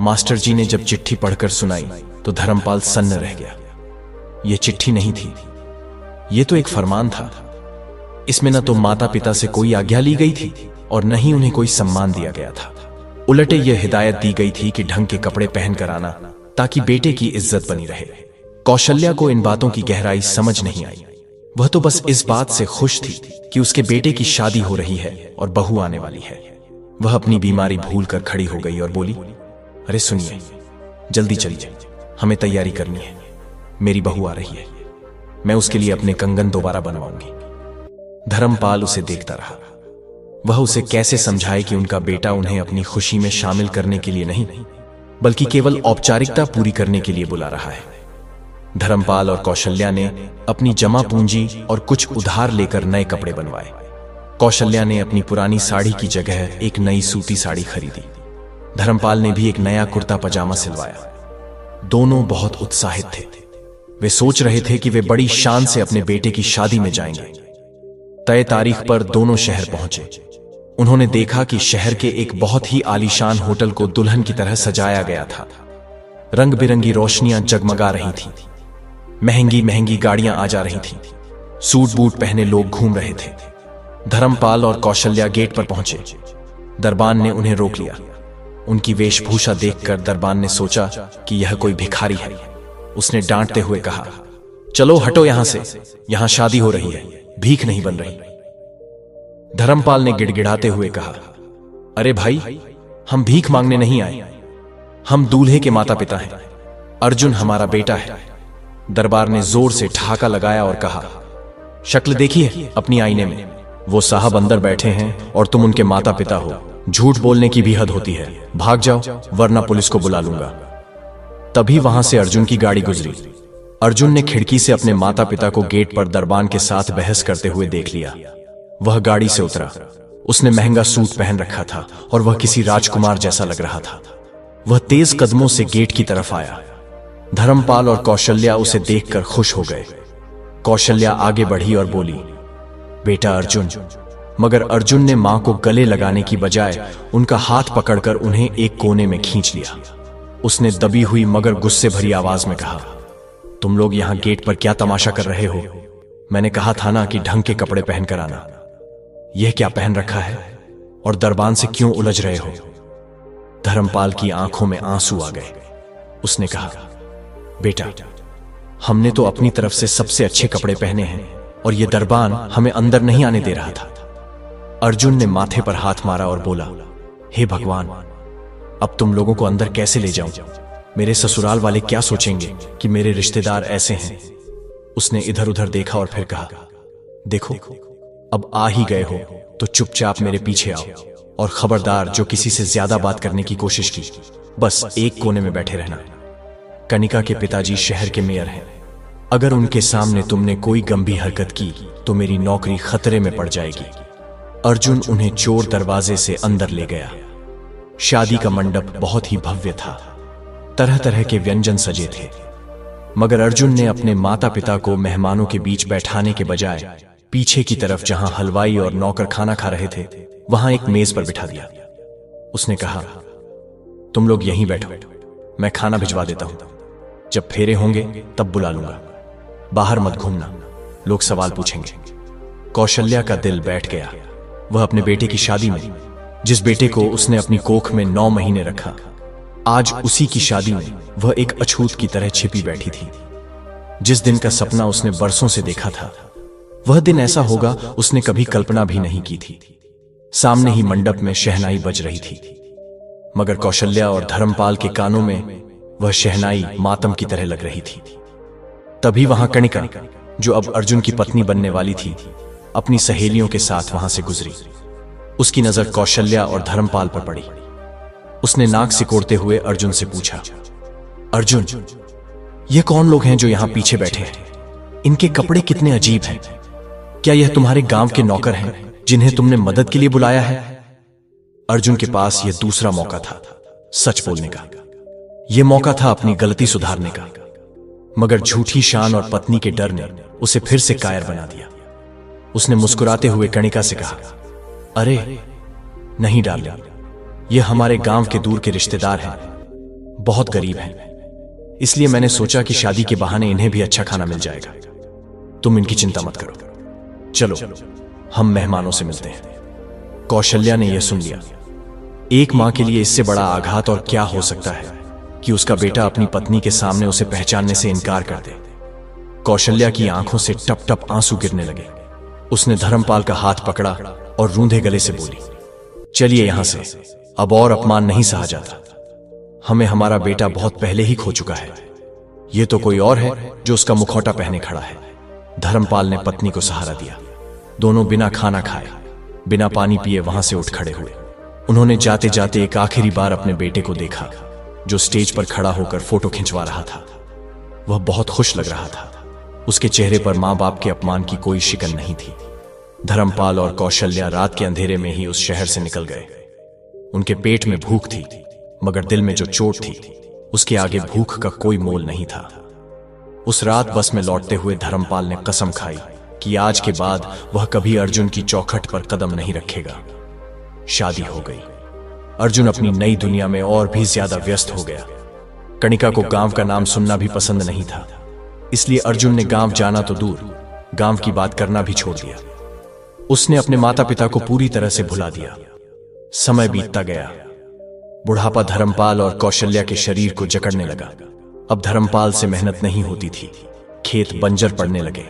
मास्टर जी ने जब चिट्ठी पढ़कर सुनाई तो धर्मपाल सन्न रह गया। यह चिट्ठी नहीं थी, यह तो एक फरमान था। इसमें न तो माता पिता से कोई आज्ञा ली गई थी और न ही उन्हें कोई सम्मान दिया गया था। उलटे यह हिदायत दी गई थी कि ढंग के कपड़े पहनकर आना, ताकि बेटे की इज्जत बनी रहे। कौशल्या को इन बातों की गहराई समझ नहीं आई। वह तो बस इस बात से खुश थी कि उसके बेटे की शादी हो रही है और बहू आने वाली है। वह अपनी बीमारी भूलकर खड़ी हो गई और बोली, अरे सुनिए, जल्दी चलिए, हमें तैयारी करनी है। मेरी बहू आ रही है, मैं उसके लिए अपने कंगन दोबारा बनवाऊंगी। धर्मपाल उसे देखता रहा। वह उसे कैसे समझाए कि उनका बेटा उन्हें अपनी खुशी में शामिल करने के लिए नहीं, बल्कि केवल औपचारिकता पूरी करने के लिए बुला रहा है। धर्मपाल और कौशल्या ने अपनी जमा पूंजी और कुछ उधार लेकर नए कपड़े बनवाए। कौशल्या ने अपनी पुरानी साड़ी की जगह एक नई सूती साड़ी खरीदी। धर्मपाल ने भी एक नया कुर्ता पजामा सिलवाया। दोनों बहुत उत्साहित थे। वे सोच रहे थे कि वे बड़ी शान से अपने बेटे की शादी में जाएंगे। तय तारीख पर दोनों शहर पहुंचे। उन्होंने देखा कि शहर के एक बहुत ही आलीशान होटल को दुल्हन की तरह सजाया गया था। रंग बिरंगी रोशनियां जगमगा रही थीं। महंगी महंगी गाड़ियां आ जा रही थीं। सूट बूट पहने लोग घूम रहे थे। धर्मपाल और कौशल्या गेट पर पहुंचे। दरबान ने उन्हें रोक लिया। उनकी वेशभूषा देखकर दरबान ने सोचा कि यह कोई भिखारी है। उसने डांटते हुए कहा, चलो हटो यहां से, यहां शादी हो रही है, भीख नहीं बन रही। धर्मपाल ने गिड़गिड़ाते हुए कहा, अरे भाई, हम भीख मांगने नहीं आए। हम दूल्हे के माता पिता हैं। अर्जुन हमारा बेटा है। दरबार ने जोर से ठहाका लगाया और कहा, शक्ल देखिए अपनी आईने में। वो साहब अंदर बैठे हैं और तुम उनके माता पिता हो। झूठ बोलने की भी हद होती है। भाग जाओ वरना पुलिस को बुला लूंगा। तभी वहां से अर्जुन की गाड़ी गुजरी। अर्जुन ने खिड़की से अपने माता पिता को गेट पर दरबान के साथ बहस करते हुए देख लिया। वह गाड़ी से उतरा। उसने महंगा सूट पहन रखा था और वह किसी राजकुमार जैसा लग रहा था। वह तेज कदमों से गेट की तरफ आया। धर्मपाल और कौशल्या उसे देखकर खुश हो गए। कौशल्या आगे बढ़ी और बोली, बेटा अर्जुन। मगर अर्जुन ने मां को गले लगाने की बजाय उनका हाथ पकड़कर उन्हें एक कोने में खींच लिया। उसने दबी हुई मगर गुस्से भरी आवाज में कहा, तुम लोग यहां गेट पर क्या तमाशा कर रहे हो? मैंने कहा था ना कि ढंग के कपड़े पहनकर आना। यह क्या पहन रखा है और दरबान से क्यों उलझ रहे हो? धर्मपाल की आंखों में आंसू आ गए। उसने कहा, बेटा हमने तो अपनी तरफ से सबसे अच्छे कपड़े पहने हैं और यह दरबान हमें अंदर नहीं आने दे रहा था। अर्जुन ने माथे पर हाथ मारा और बोला, हे भगवान, अब तुम लोगों को अंदर कैसे ले जाऊं? मेरे ससुराल वाले क्या सोचेंगे कि मेरे रिश्तेदार ऐसे हैं? उसने इधर उधर देखा और फिर कहा, देखो अब आ ही गए हो तो चुपचाप मेरे पीछे आओ और खबरदार जो किसी से ज्यादा बात करने की कोशिश की, बस एक कोने में बैठे रहना। कनिका के पिताजी शहर के मेयर हैं। अगर उनके सामने तुमने कोई गंभीर हरकत की तो मेरी नौकरी खतरे में पड़ जाएगी। अर्जुन उन्हें चोर दरवाजे से अंदर ले गया। शादी का मंडप बहुत ही भव्य था। तरह तरह के व्यंजन सजे थे। मगर अर्जुन ने अपने माता पिता को मेहमानों के बीच बैठाने के बजाय पीछे की तरफ, जहां हलवाई और नौकर खाना खा रहे थे, वहां एक मेज पर बिठा दिया। उसने कहा, तुम लोग यहीं बैठो, मैं खाना भिजवा देता हूं। जब फेरे होंगे तब बुला लूंगा। बाहर मत घूमना, लोग सवाल पूछेंगे। कौशल्या का दिल बैठ गया। वह अपने बेटे की शादी में, जिस बेटे को उसने अपनी कोख में 9 महीने रखा, आज उसी की शादी में वह एक अछूत की तरह छिपी बैठी थी। जिस दिन का सपना उसने बरसों से देखा था, वह दिन ऐसा होगा उसने कभी कल्पना भी नहीं की थी। सामने ही मंडप में शहनाई बज रही थी, मगर कौशल्या और धर्मपाल के कानों में वह शहनाई मातम की तरह लग रही थी। तभी वहां कणिका, जो अब अर्जुन की पत्नी बनने वाली थी, अपनी सहेलियों के साथ वहां से गुजरी। उसकी नजर कौशल्या और धर्मपाल पर पड़ी। उसने नाक सिकोड़ते हुए अर्जुन से पूछा, अर्जुन, ये कौन लोग हैं जो यहां पीछे बैठे हैं? इनके कपड़े कितने अजीब हैं। क्या यह तुम्हारे गांव के नौकर हैं जिन्हें तुमने मदद के लिए बुलाया है? अर्जुन के पास यह दूसरा मौका था सच बोलने का। यह मौका था अपनी गलती सुधारने का, मगर झूठी शान और पत्नी के डर ने उसे फिर से कायर बना दिया। उसने मुस्कुराते हुए कणिका से कहा, अरे नहीं डार्लिंग, ये हमारे गांव के दूर के रिश्तेदार हैं, बहुत गरीब हैं, इसलिए मैंने सोचा कि शादी के बहाने इन्हें भी अच्छा खाना मिल जाएगा। तुम इनकी चिंता मत करो, चलो हम मेहमानों से मिलते हैं। कौशल्या ने यह सुन लिया। एक मां के लिए इससे बड़ा आघात और क्या हो सकता है कि उसका बेटा अपनी पत्नी के सामने उसे पहचानने से इनकार कर दे। कौशल्या की आंखों से टप टप आंसू गिरने लगे। उसने धर्मपाल का हाथ पकड़ा और रूंधे गले से बोली, चलिए यहां से, अब और अपमान नहीं सहा जाता। हमें हमारा बेटा बहुत पहले ही खो चुका है। यह तो कोई और है जो उसका मुखौटा पहने खड़ा है। धर्मपाल ने पत्नी को सहारा दिया। दोनों बिना खाना खाए, बिना पानी पिए वहां से उठ खड़े हुए। उन्होंने जाते जाते एक आखिरी बार अपने बेटे को देखा, जो स्टेज पर खड़ा होकर फोटो खिंचवा रहा था। वह बहुत खुश लग रहा था। उसके चेहरे पर मां बाप के अपमान की कोई शिकन नहीं थी। धर्मपाल और कौशल्या रात के अंधेरे में ही उस शहर से निकल गए। उनके पेट में भूख थी, मगर दिल में जो चोट थी, उसके आगे भूख का कोई मोल नहीं था। उस रात बस में लौटते हुए धर्मपाल ने कसम खाई कि आज के बाद वह कभी अर्जुन की चौखट पर कदम नहीं रखेगा। शादी हो गई। अर्जुन अपनी नई दुनिया में और भी ज्यादा व्यस्त हो गया। कणिका को गांव का नाम सुनना भी पसंद नहीं था, इसलिए अर्जुन ने गांव जाना तो दूर, गांव की बात करना भी छोड़ दिया। उसने अपने माता पिता को पूरी तरह से भुला दिया। समय बीतता गया। बुढ़ापा धर्मपाल और कौशल्या के शरीर को जकड़ने लगा। अब धर्मपाल से मेहनत नहीं होती थी। खेत बंजर पड़ने लगे।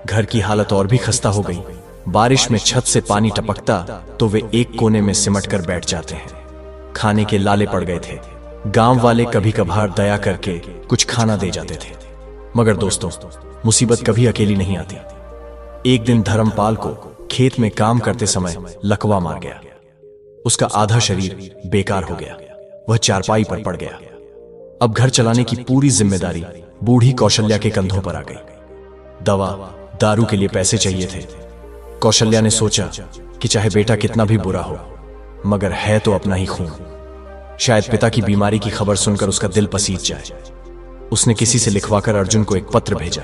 घर की हालत और भी खस्ता हो गई। बारिश में छत से पानी टपकता तो वे एक कोने में सिमट कर बैठ जाते हैं। खाने के लाले पड़ गए थे। गांव वाले कभी कभार दया करके कुछ खाना दे जाते थे, मगर दोस्तों, मुसीबत कभी अकेली नहीं आती। एक दिन धर्मपाल को खेत में काम करते समय लकवा मार गया। उसका आधा शरीर बेकार हो गया। वह चारपाई पर पड़ गया। अब घर चलाने की पूरी जिम्मेदारी बूढ़ी कौशल्या के कंधों पर आ गई। दवा दारू के लिए पैसे चाहिए थे। कौशल्या ने सोचा कि चाहे बेटा कितना भी बुरा हो, मगर है तो अपना ही खून। शायद पिता की बीमारी की खबर सुनकर उसका दिल पसीज जाए। उसने किसी से लिखवाकर अर्जुन को एक पत्र भेजा।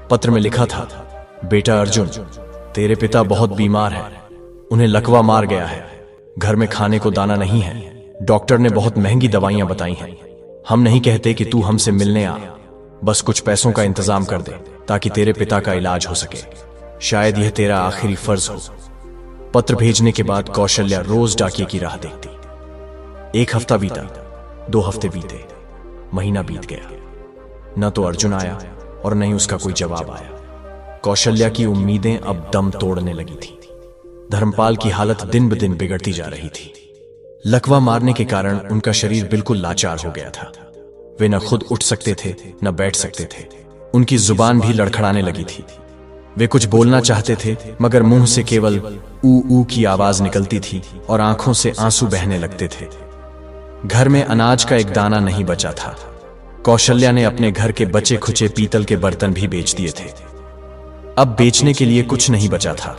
पत्र में लिखा था, बेटा अर्जुन, तेरे पिता बहुत बीमार हैं। उन्हें लकवा मार गया है। घर में खाने को दाना नहीं है। डॉक्टर ने बहुत महंगी दवाइयां बताई हैं। हम नहीं कहते कि तू हमसे मिलने आ, बस कुछ पैसों का इंतजाम कर दे ताकि तेरे पिता का इलाज हो सके। शायद यह तेरा आखिरी फर्ज हो। पत्र भेजने के बाद कौशल्या रोज डाकिये की राह देखती। एक हफ्ता बीता, 2 हफ्ते बीते, महीना बीत गया। न तो अर्जुन आया और न ही उसका कोई जवाब आया। कौशल्या की उम्मीदें अब दम तोड़ने लगी थी। धर्मपाल की हालत दिन ब दिन बिगड़ती जा रही थी। लकवा मारने के कारण उनका शरीर बिल्कुल लाचार हो गया था। वे न खुद उठ सकते थे, न बैठ सकते थे। उनकी जुबान भी लड़खड़ाने लगी थी। वे कुछ बोलना चाहते थे, मगर मुंह से केवल ऊ ऊ की आवाज निकलती थी और आंखों से आंसू बहने लगते थे। घर में अनाज का एक दाना नहीं बचा था। कौशल्या ने अपने घर के बचे खुचे पीतल के बर्तन भी बेच दिए थे। अब बेचने के लिए कुछ नहीं बचा था,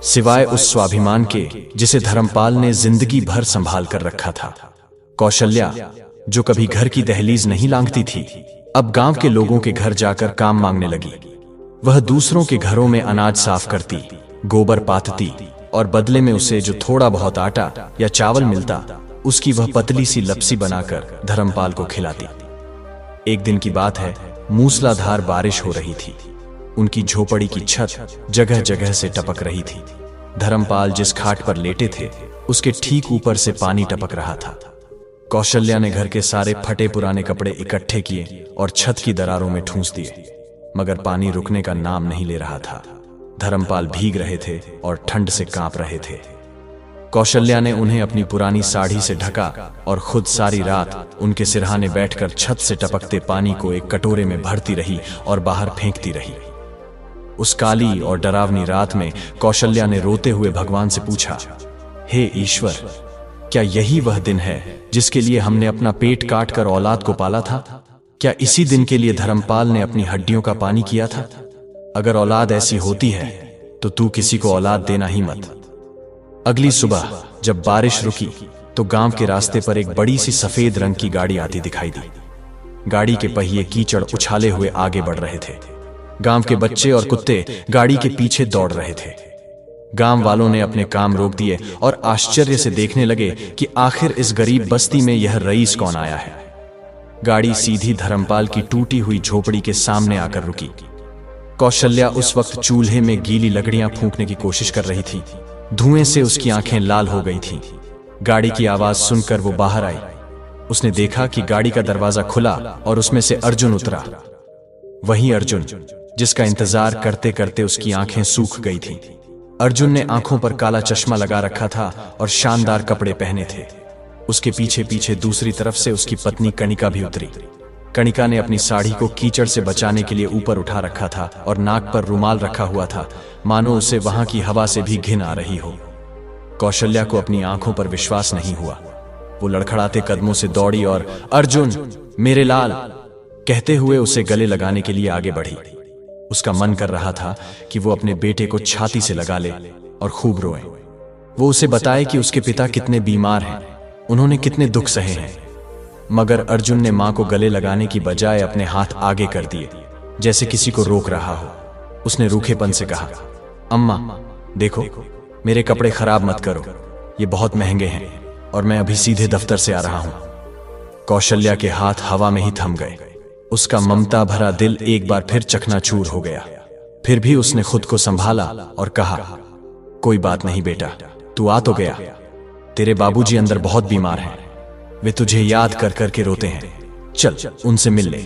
सिवाय उस स्वाभिमान के जिसे धर्मपाल ने जिंदगी भर संभाल कर रखा था। कौशल्या, जो कभी घर की दहलीज नहीं लांघती थी, अब गांव के लोगों के घर जाकर काम मांगने लगी। वह दूसरों के घरों में अनाज साफ करती, गोबर पाथती और बदले में उसे जो थोड़ा बहुत आटा या चावल मिलता, उसकी वह पतली सी लपसी बनाकर धर्मपाल को खिलाती। एक दिन की बात है, मूसलाधार बारिश हो रही थी। उनकी झोपड़ी की छत जगह जगह से टपक रही थी। धर्मपाल जिस खाट पर लेटे थे, उसके ठीक ऊपर से पानी टपक रहा था। कौशल्या ने घर के सारे फटे पुराने कपड़े इकट्ठे किए और छत की दरारों में ठूंस दिए, मगर पानी रुकने का नाम नहीं ले रहा था। धर्मपाल भीग रहे थे और ठंड से कांप रहे थे। कौशल्या ने उन्हें अपनी पुरानी साड़ी से ढका और खुद सारी रात उनके सिरहाने बैठकर छत से टपकते पानी को एक कटोरे में भरती रही और बाहर फेंकती रही। उस काली और डरावनी रात में कौशल्या ने रोते हुए भगवान से पूछा, हे ईश्वर, क्या यही वह दिन है जिसके लिए हमने अपना पेट काट कर औलाद को पाला था? क्या इसी दिन के लिए धर्मपाल ने अपनी हड्डियों का पानी किया था? अगर औलाद ऐसी होती है तो तू किसी को औलाद देना ही मत। अगली सुबह जब बारिश रुकी तो गांव के रास्ते पर एक बड़ी सी सफेद रंग की गाड़ी आती दिखाई दी। गाड़ी के पहिए कीचड़ उछाले हुए आगे बढ़ रहे थे। गांव के बच्चे और कुत्ते गाड़ी के पीछे दौड़ रहे थे। गांव वालों ने अपने काम रोक दिए और आश्चर्य से देखने लगे कि आखिर इस गरीब बस्ती में यह रईस कौन आया है। गाड़ी सीधी धर्मपाल की टूटी हुई झोपड़ी के सामने आकर रुकी। कौशल्या उस वक्त चूल्हे में गीली लकड़ियां फूंकने की कोशिश कर रही थी। धुएं से उसकी आंखें लाल हो गई थीं। गाड़ी की आवाज सुनकर वो बाहर आई। उसने देखा कि गाड़ी का दरवाजा खुला और उसमें से अर्जुन उतरा। वही अर्जुन जिसका इंतजार करते करते उसकी आंखें सूख गई थीं। अर्जुन ने आंखों पर काला चश्मा लगा रखा था और शानदार कपड़े पहने थे। उसके पीछे पीछे दूसरी तरफ से उसकी पत्नी कणिका भी उतरी। कणिका ने अपनी साड़ी को कीचड़ से बचाने के लिए ऊपर उठा रखा था और नाक पर रुमाल रखा हुआ था, मानो उसे वहां की हवा से भी घिन आ रही हो। कौशल्या को अपनी आंखों पर विश्वास नहीं हुआ। वो लड़खड़ाते कदमों से दौड़ी और अर्जुन, मेरे लाल, कहते हुए उसे गले लगाने के लिए आगे बढ़ी। उसका मन कर रहा था कि वो अपने बेटे को छाती से लगा ले और खूब रोए। वो उसे बताए कि उसके पिता कितने बीमार हैं, उन्होंने कितने दुख सहे हैं। मगर अर्जुन ने मां को गले लगाने की बजाय अपने हाथ आगे कर दिए, जैसे किसी को रोक रहा हो। उसने रूखेपन से कहा, अम्मा देखो, मेरे कपड़े खराब मत करो, ये बहुत महंगे हैं और मैं अभी सीधे दफ्तर से आ रहा हूं। कौशल्या के हाथ हवा में ही थम गए। उसका ममता भरा दिल एक बार फिर चकनाचूर हो गया। फिर भी उसने खुद को संभाला और कहा, कोई बात नहीं बेटा, तू आ तो गया। तेरे बाबूजी अंदर बहुत बीमार हैं, वे तुझे याद कर करके रोते हैं। चल उनसे मिल ले।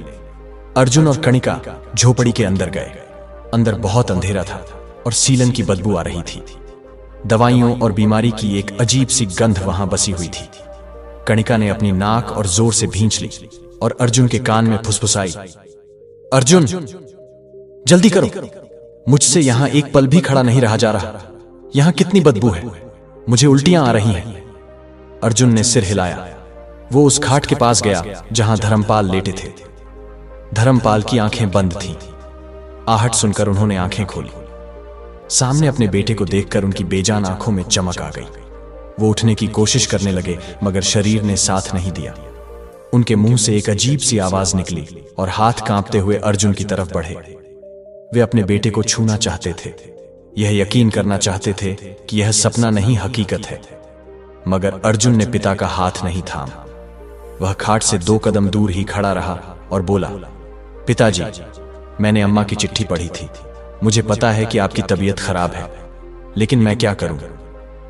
अर्जुन और कणिका झोपड़ी के अंदर गए। अंदर बहुत अंधेरा था और सीलन की बदबू आ रही थी। दवाइयों और बीमारी की एक अजीब सी गंध वहां बसी हुई थी। कणिका ने अपनी नाक और जोर से भींच ली और अर्जुन के कान में फुसफुसाई, अर्जुन जल्दी करो, मुझसे यहां एक पल भी खड़ा नहीं रहा जा रहा। यहां कितनी बदबू है, मुझे उल्टियां आ रही हैं। अर्जुन ने सिर हिलाया। वो उस खाट के पास गया जहां धर्मपाल लेटे थे। धर्मपाल की आंखें बंद थीं। आहट सुनकर उन्होंने आंखें खोली। सामने अपने बेटे को देखकर उनकी बेजान आंखों में चमक आ गई। वो उठने की कोशिश करने लगे मगर शरीर ने साथ नहीं दिया। उनके मुंह से एक अजीब सी आवाज निकली और हाथ कांपते हुए अर्जुन की तरफ बढ़े। वे अपने बेटे को छूना चाहते थे, यह यकीन करना चाहते थे कि यह सपना नहीं हकीकत है, मगर अर्जुन ने पिता का हाथ नहीं थामा। वह खाट से 2 कदम दूर ही खड़ा रहा और बोला, पिताजी, मैंने अम्मा की चिट्ठी पढ़ी थी। मुझे पता है कि आपकी तबीयत खराब है, लेकिन मैं क्या करूं?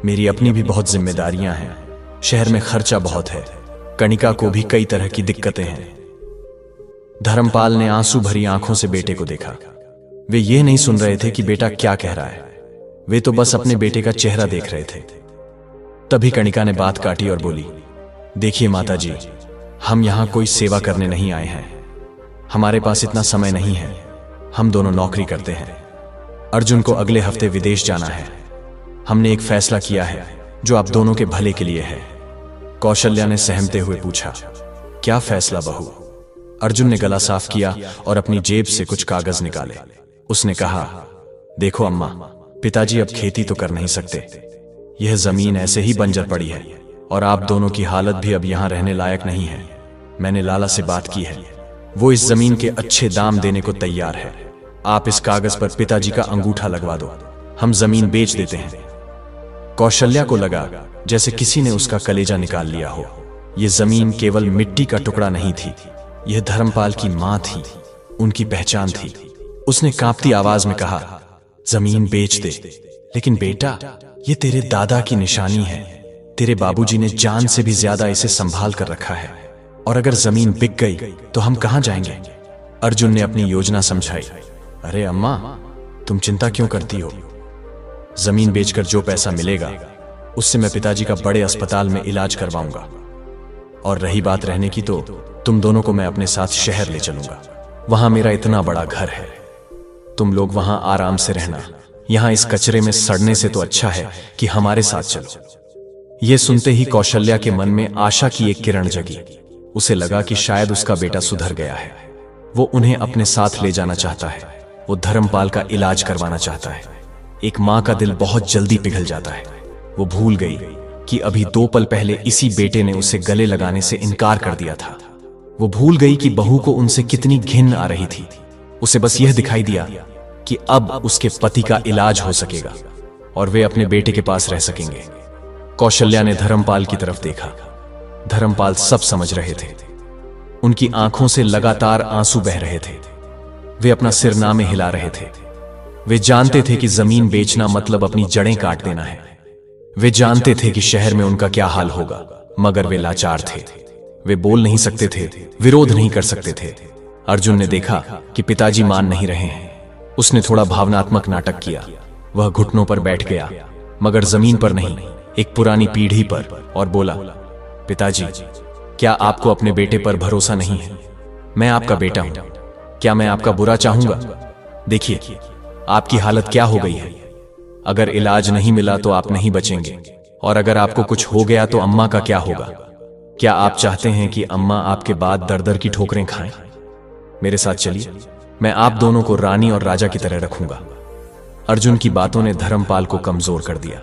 मेरी अपनी भी बहुत जिम्मेदारियां हैं। शहर में खर्चा बहुत है, कणिका को भी कई तरह की दिक्कतें हैं। धर्मपाल ने आंसू भरी आंखों से बेटे को देखा। वे ये नहीं सुन रहे थे कि बेटा क्या कह रहा है, वे तो बस अपने बेटे का चेहरा देख रहे थे। तभी कणिका ने बात काटी और बोली, देखिए माताजी, हम यहां कोई सेवा करने नहीं आए हैं। हमारे पास इतना समय नहीं है। हम दोनों नौकरी करते हैं। अर्जुन को अगले हफ्ते विदेश जाना है। हमने एक फैसला किया है जो आप दोनों के भले के लिए है। कौशल्या ने सहमते हुए पूछा, क्या फैसला बहू? अर्जुन ने गला साफ किया और अपनी जेब से कुछ कागज निकाले। उसने कहा, देखो अम्मा, पिताजी अब खेती तो कर नहीं सकते। यह जमीन ऐसे ही बंजर पड़ी है और आप दोनों की हालत भी अब यहां रहने लायक नहीं है। मैंने लाला से बात की है, वो इस जमीन के अच्छे दाम देने को तैयार है। आप इस कागज पर पिताजी का अंगूठा लगवा दो, हम जमीन बेच देते हैं। कौशल्या को लगा जैसे किसी ने उसका कलेजा निकाल लिया हो। यह जमीन केवल मिट्टी का टुकड़ा नहीं थी, यह धर्मपाल की मां थी, उनकी पहचान थी। उसने कांपती आवाज में कहा, जमीन बेच दे। लेकिन बेटा, ये तेरे दादा की निशानी है। तेरे बाबूजी ने जान से भी ज्यादा इसे संभाल कर रखा है, और अगर जमीन बिक गई तो हम कहां जाएंगे? अर्जुन ने अपनी योजना समझाई। अरे अम्मा, तुम चिंता क्यों करती हो? जमीन बेचकर जो पैसा मिलेगा उससे मैं पिताजी का बड़े अस्पताल में इलाज करवाऊंगा। और रही बात रहने की, तो तुम दोनों को मैं अपने साथ शहर ले चलूंगा। वहां मेरा इतना बड़ा घर है, तुम लोग वहां आराम से रहना। यहां इस कचरे में सड़ने से तो अच्छा है कि हमारे साथ चलो। यह सुनते ही कौशल्या के मन में आशा की एक किरण जगी। उसे लगा कि शायद उसका बेटा सुधर गया है। वो उन्हें अपने साथ ले जाना चाहता है। वो धर्मपाल का इलाज करवाना चाहता है। एक मां का दिल बहुत जल्दी पिघल जाता है। वो भूल गई कि अभी 2 पल पहले इसी बेटे ने उसे गले लगाने से इनकार कर दिया था। वो भूल गई कि बहू को उनसे कितनी घिन आ रही थी। उसे बस यह दिखाई दिया कि अब उसके पति का इलाज हो सकेगा और वे अपने बेटे के पास रह सकेंगे। कौशल्या ने धर्मपाल की तरफ देखा। धर्मपाल सब समझ रहे थे। उनकी आंखों से लगातार आंसू बह रहे थे। वे अपना सिरना में हिला रहे थे। वे जानते थे कि जमीन बेचना मतलब अपनी जड़ें काट देना है। वे जानते थे कि शहर में उनका क्या हाल होगा, मगर वे लाचार थे। वे बोल नहीं सकते थे, विरोध नहीं कर सकते थे। अर्जुन ने देखा कि पिताजी मान नहीं रहे हैं। उसने थोड़ा भावनात्मक नाटक किया। वह घुटनों पर बैठ गया, मगर जमीन पर नहीं, एक पुरानी पीढ़ी पर, और बोला, पिताजी, क्या आपको अपने बेटे पर भरोसा नहीं है? मैं आपका बेटा हूं। क्या मैं आपका बुरा चाहूंगा? देखिए, आपकी हालत क्या हो गई है। अगर इलाज नहीं मिला तो आप नहीं बचेंगे, और अगर आपको कुछ हो गया तो अम्मा का क्या होगा? क्या आप चाहते हैं कि अम्मा आपके बाद दर दर की ठोकरें खाएं? मेरे साथ चलिए, मैं आप दोनों को रानी और राजा की तरह रखूंगा। अर्जुन की बातों ने धर्मपाल को कमजोर कर दिया।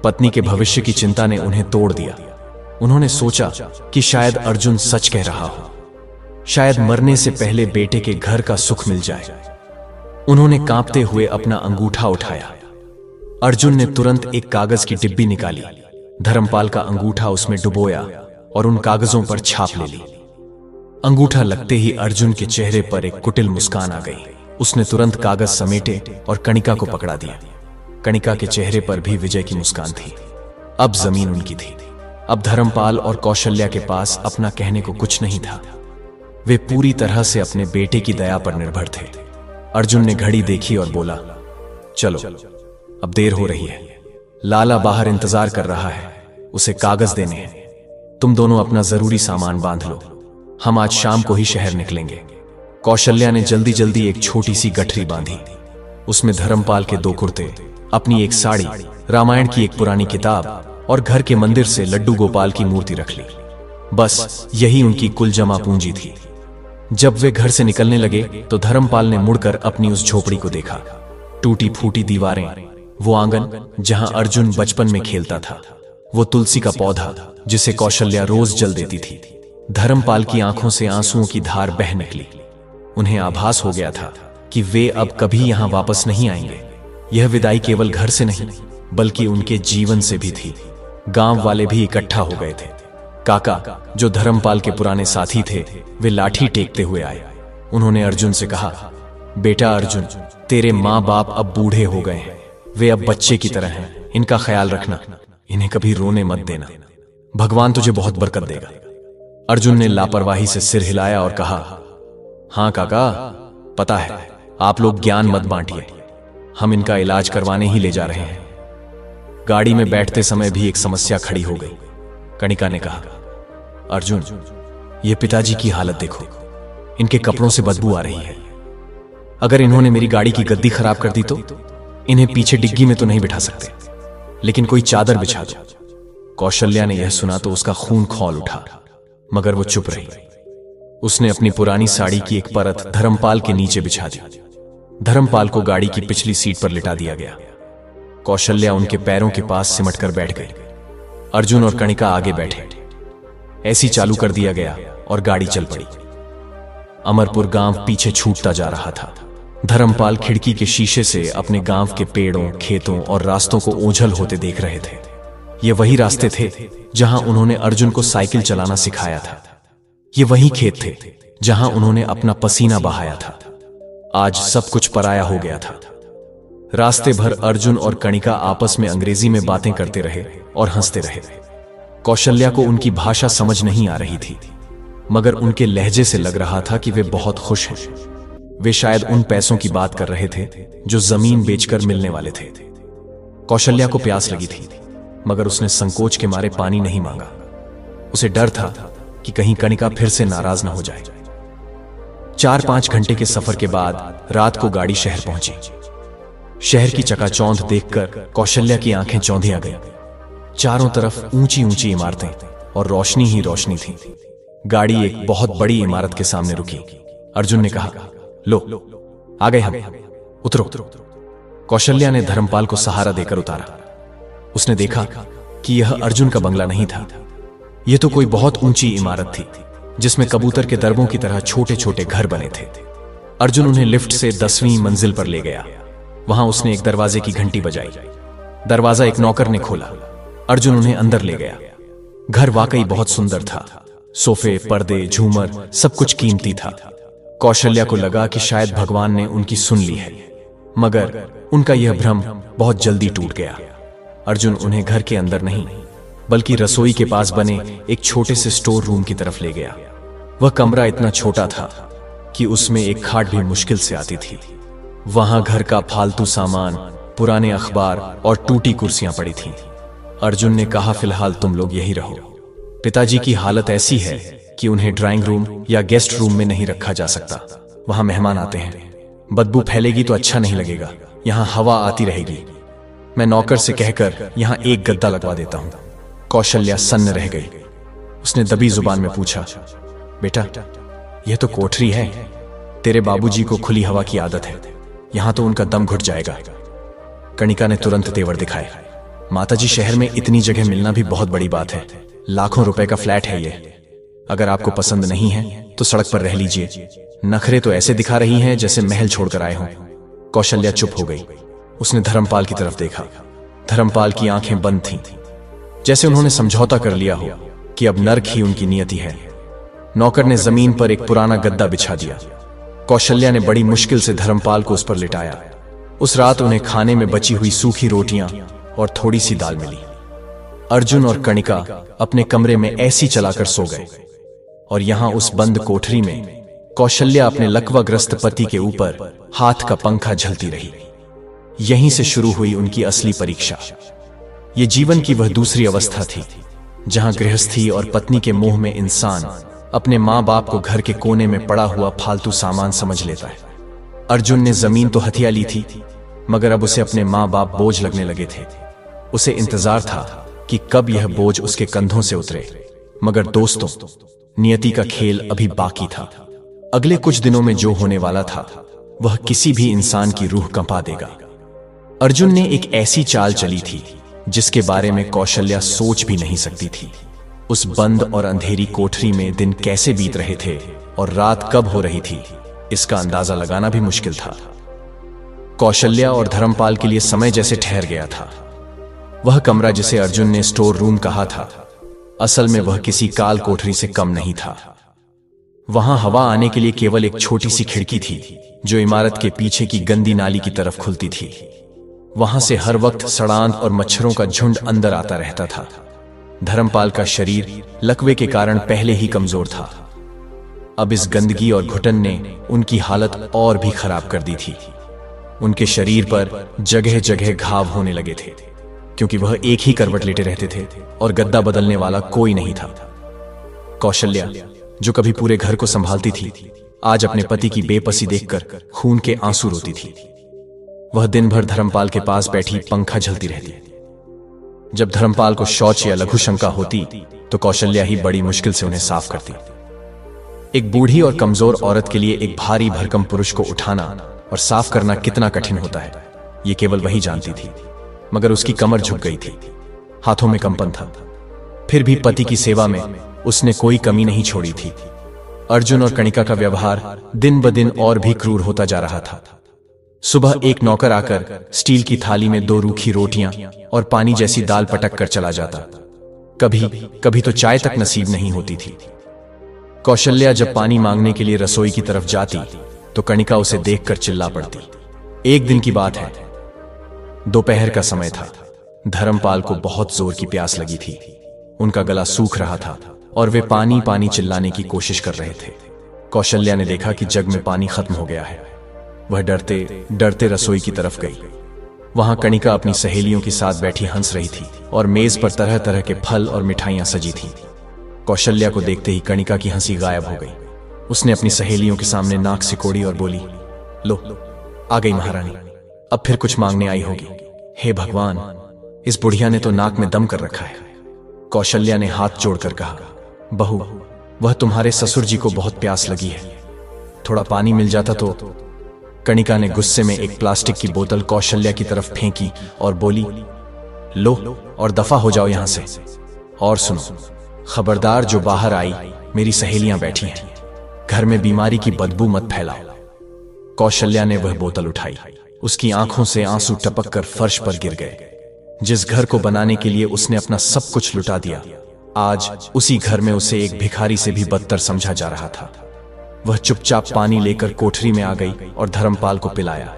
पत्नी के भविष्य की चिंता ने उन्हें तोड़ दिया। उन्होंने सोचा कि शायद अर्जुन सच कह रहा हो। शायद मरने से पहले बेटे के घर का सुख मिल जाए। उन्होंने कांपते हुए अपना अंगूठा उठाया। अर्जुन ने तुरंत एक कागज की डिब्बी निकाली, धर्मपाल का अंगूठा उसमें डुबोया और उन कागजों पर छाप ले ली। अंगूठा लगते ही अर्जुन के चेहरे पर एक कुटिल मुस्कान आ गई। उसने तुरंत कागज समेटे और कणिका को पकड़ा दिया। कणिका के चेहरे पर भी विजय की मुस्कान थी। अब जमीन उनकी थी। अब धर्मपाल और कौशल्या के पास अपना कहने को कुछ नहीं था। वे पूरी तरह से अपने बेटे की दया पर निर्भर थे। अर्जुन ने घड़ी देखी और बोला, चलो, अब देर हो रही है। लाला बाहर इंतजार कर रहा है, उसे कागज देने हैं। तुम दोनों अपना जरूरी सामान बांध लो, हम आज शाम को ही शहर निकलेंगे। कौशल्या ने जल्दी जल्दी एक छोटी सी गठरी बांधी। उसमें धर्मपाल के 2 कुर्ते, अपनी एक साड़ी, रामायण की एक पुरानी किताब और घर के मंदिर से लड्डू गोपाल की मूर्ति रख ली। बस यही उनकी कुल जमा पूंजी थी। जब वे घर से निकलने लगे तो धर्मपाल ने मुड़कर अपनी उस झोपड़ी को देखा। टूटी फूटी दीवारें, वो आंगन जहां अर्जुन बचपन में खेलता था, वो तुलसी का पौधा जिसे कौशल्या रोज जल देती थी। धर्मपाल की आंखों से आंसुओं की धार बह निकली। उन्हें आभास हो गया था कि वे अब कभी यहां वापस नहीं आएंगे। यह विदाई केवल घर से नहीं बल्कि उनके जीवन से भी थी। गांव वाले भी इकट्ठा हो गए थे। काका, जो धर्मपाल के पुराने साथी थे, वे लाठी टेकते हुए आए। उन्होंने अर्जुन से कहा, बेटा अर्जुन, तेरे माँ बाप अब बूढ़े हो गए हैं, वे अब बच्चे की तरह हैं, इनका ख्याल रखना, इन्हें कभी रोने मत देना, भगवान तुझे बहुत बरकत देगा। अर्जुन ने लापरवाही से सिर हिलाया और कहा, हाँ काका, पता है, आप लोग ज्ञान मत बांटिए, हम इनका इलाज करवाने ही ले जा रहे हैं। गाड़ी में बैठते समय भी एक समस्या खड़ी हो गई। कणिका ने कहा, अर्जुन, ये पिताजी की हालत देखो, इनके कपड़ों से बदबू आ रही है। अगर इन्होंने मेरी गाड़ी की गद्दी खराब कर दी तो इन्हें पीछे डिग्गी में तो नहीं बिठा सकते, लेकिन कोई चादर बिछा दो। कौशल्या ने यह सुना तो उसका खून खौल उठा, मगर वो चुप रही। उसने अपनी पुरानी साड़ी की एक परत धर्मपाल के नीचे बिछा दी। धर्मपाल को गाड़ी की पिछली सीट पर लिटा दिया गया। कौशल्या उनके पैरों के पास सिमट कर बैठ गई। अर्जुन और कणिका आगे बैठे। ऐसी चालू कर दिया गया और गाड़ी चल पड़ी। अमरपुर गांव पीछे छूटता जा रहा था। धर्मपाल खिड़की के शीशे से अपने गांव के पेड़ों, खेतों और रास्तों को ओझल होते देख रहे थे। ये वही रास्ते थे जहां उन्होंने अर्जुन को साइकिल चलाना सिखाया था। ये वही खेत थे जहां उन्होंने अपना पसीना बहाया था। आज सब कुछ पराया हो गया था। रास्ते भर अर्जुन और कणिका आपस में अंग्रेजी में बातें करते रहे और हंसते रहे। कौशल्या को उनकी भाषा समझ नहीं आ रही थी, मगर उनके लहजे से लग रहा था कि वे बहुत खुश हैं। वे शायद उन पैसों की बात कर रहे थे जो जमीन बेचकर मिलने वाले थे। कौशल्या को प्यास लगी थी, मगर उसने संकोच के मारे पानी नहीं मांगा। उसे डर था कि कहीं कणिका फिर से नाराज न हो जाए। 4-5 घंटे के सफर के बाद रात को गाड़ी शहर पहुंची। शहर की चकाचौंध देखकर कौशल्या की आंखें चौंधिया गईं। चारों तरफ ऊंची ऊंची इमारतें और रोशनी ही रोशनी थी। गाड़ी एक बहुत बड़ी इमारत के सामने रुकी। अर्जुन ने कहा, लो, आ गए हम, उतरो। कौशल्या ने धर्मपाल को सहारा देकर उतारा। उसने देखा कि यह अर्जुन का बंगला नहीं था। यह तो कोई बहुत ऊंची इमारत थी जिसमें कबूतर के दरबों की तरह छोटे छोटे घर बने थे। अर्जुन उन्हें लिफ्ट से 10वीं मंजिल पर ले गया। वहां उसने एक दरवाजे की घंटी बजाई। दरवाजा एक नौकर ने खोला। अर्जुन उन्हें अंदर ले गया। घर वाकई बहुत सुंदर था। सोफे, पर्दे, झूमर, सब कुछ कीमती था। कौशल्या को लगा कि शायद भगवान ने उनकी सुन ली है, मगर उनका यह भ्रम बहुत जल्दी टूट गया। अर्जुन उन्हें घर के अंदर नहीं बल्कि रसोई के पास बने एक छोटे से स्टोर रूम की तरफ ले गया। वह कमरा इतना छोटा था कि उसमें एक खाट भी मुश्किल से आती थी। वहां घर का फालतू सामान, पुराने अखबार और टूटी कुर्सियां पड़ी थीं। अर्जुन ने कहा, फिलहाल तुम लोग यही रहो। पिताजी की हालत ऐसी है कि उन्हें ड्राइंग रूम या गेस्ट रूम में नहीं रखा जा सकता। वहां मेहमान आते हैं, बदबू फैलेगी तो अच्छा नहीं लगेगा। यहां हवा आती रहेगी। मैं नौकर से कहकर यहां एक गद्दा लगवा देता हूं। कौशल्या सन्न रह गई। उसने दबी जुबान में पूछा, बेटा, यह तो कोठरी है। तेरे बाबूजी को खुली हवा की आदत है, यहां तो उनका दम घुट जाएगा। कणिका ने तुरंत तेवर दिखाए। माताजी, शहर में इतनी जगह मिलना भी बहुत बड़ी बात है। लाखों रुपए का फ्लैट है ये। अगर आपको पसंद नहीं है तो सड़क पर रह लीजिए। नखरे तो ऐसे दिखा रही हैं जैसे महल छोड़कर आए हों। कौशल्या चुप हो गई। उसने धर्मपाल की तरफ देखा। धर्मपाल की आंखें बंद थीं, जैसे उन्होंने समझौता कर लिया हो कि अब नर्क ही उनकी नियति है। नौकर ने जमीन पर एक पुराना गद्दा बिछा दिया। कौशल्या ने बड़ी मुश्किल से धर्मपाल को उस पर लिटाया। उस रात उन्हें खाने में बची हुई सूखी रोटियां और थोड़ी सी दाल मिली। अर्जुन और कणिका अपने कमरे में ऐसी चलाकर सो गए, और यहां उस बंद कोठरी में कौशल्या अपने लकवाग्रस्त पति के ऊपर हाथ का पंखा झलती रही। यहीं से शुरू हुई उनकी असली परीक्षा। ये जीवन की वह दूसरी अवस्था थी जहां गृहस्थी और पत्नी के मोह में इंसान अपने माँ बाप को घर के कोने में पड़ा हुआ फालतू सामान समझ लेता है। अर्जुन ने जमीन तो हथिया ली थी, मगर अब उसे अपने माँ बाप बोझ लगने लगे थे। उसे इंतजार था कि कब यह बोझ उसके कंधों से उतरे, मगर दोस्तों, नियति का खेल अभी बाकी था। अगले कुछ दिनों में जो होने वाला था वह किसी भी इंसान की रूह कंपा देगा। अर्जुन ने एक ऐसी चाल चली थी जिसके बारे में कौशल्या सोच भी नहीं सकती थी। उस बंद और अंधेरी कोठरी में दिन कैसे बीत रहे थे और रात कब हो रही थी, इसका अंदाजा लगाना भी मुश्किल था। कौशल्या और धर्मपाल के लिए समय जैसे ठहर गया था। वह कमरा जिसे अर्जुन ने स्टोर रूम कहा था, असल में वह किसी काल कोठरी से कम नहीं था। वहां हवा आने के लिए केवल एक छोटी सी खिड़की थी जो इमारत के पीछे की गंदी नाली की तरफ खुलती थी। वहां से हर वक्त सड़ांध और मच्छरों का झुंड अंदर आता रहता था। धर्मपाल का शरीर लकवे के कारण पहले ही कमजोर था। अब इस गंदगी और घुटन ने उनकी हालत और भी खराब कर दी थी। उनके शरीर पर जगह जगह घाव होने लगे थे, क्योंकि वह एक ही करवट लेटे रहते थे और गद्दा बदलने वाला कोई नहीं था। कौशल्या, जो कभी पूरे घर को संभालती थी, आज अपने पति की बेबसी देखकर खून के आंसू रोती थी। वह दिन भर धर्मपाल के पास बैठी पंखा झलती रहती। जब धर्मपाल को शौच या लघु शंका होती तो कौशल्या ही बड़ी मुश्किल से उन्हें साफ करती। एक बूढ़ी और कमजोर औरत के लिए एक भारी भरकम पुरुष को उठाना और साफ करना कितना कठिन होता है, ये केवल वही जानती थी। मगर उसकी कमर झुक गई थी, हाथों में कंपन था। फिर भी पति की सेवा में उसने कोई कमी नहीं छोड़ी थी। अर्जुन और कणिका का व्यवहार दिन ब दिन और भी क्रूर होता जा रहा था। सुबह एक नौकर आकर स्टील की थाली में 2 रूखी रोटियां और पानी जैसी दाल पटक कर चला जाता। कभी कभी तो चाय तक नसीब नहीं होती थी। कौशल्या जब पानी मांगने के लिए रसोई की तरफ जाती तो कणिका उसे देखकर चिल्ला पड़ती। एक दिन की बात है, दोपहर का समय था। धर्मपाल को बहुत जोर की प्यास लगी थी। उनका गला सूख रहा था और वे पानी पानी चिल्लाने की कोशिश कर रहे थे। कौशल्या ने देखा कि जग में पानी खत्म हो गया है। वह डरते डरते रसोई की तरफ गई। वहां कणिका अपनी सहेलियों के साथ बैठी हंस रही थी और मेज पर तरह तरह के फल और मिठाइयां सजी थीं। कौशल्या को देखते ही कणिका की हंसी गायब हो गई। उसने अपनी सहेलियों के सामने नाक सिकोड़ी और बोली, लो, आ गई महारानी, अब फिर कुछ मांगने आई होगी। हे भगवान, इस बुढ़िया ने तो नाक में दम कर रखा है। कौशल्या ने हाथ जोड़कर कहा, बहू, वह तुम्हारे ससुर जी को बहुत प्यास लगी है, थोड़ा पानी मिल जाता तो। कणिका ने गुस्से में एक प्लास्टिक की बोतल कौशल्या की तरफ फेंकी और बोली, लो और दफा हो जाओ यहां से। और सुनो, खबरदार, जो बाहर आई, मेरी सहेलियां बैठी हैं, घर में बीमारी की बदबू मत फैलाओ। कौशल्या ने वह बोतल उठाई। उसकी आंखों से आंसू टपक कर फर्श पर गिर गए। जिस घर को बनाने के लिए उसने अपना सब कुछ लुटा दिया, आज उसी घर में उसे एक भिखारी से भी बदतर समझा जा रहा था। वह चुपचाप पानी लेकर कोठरी में आ गई और धर्मपाल को पिलाया।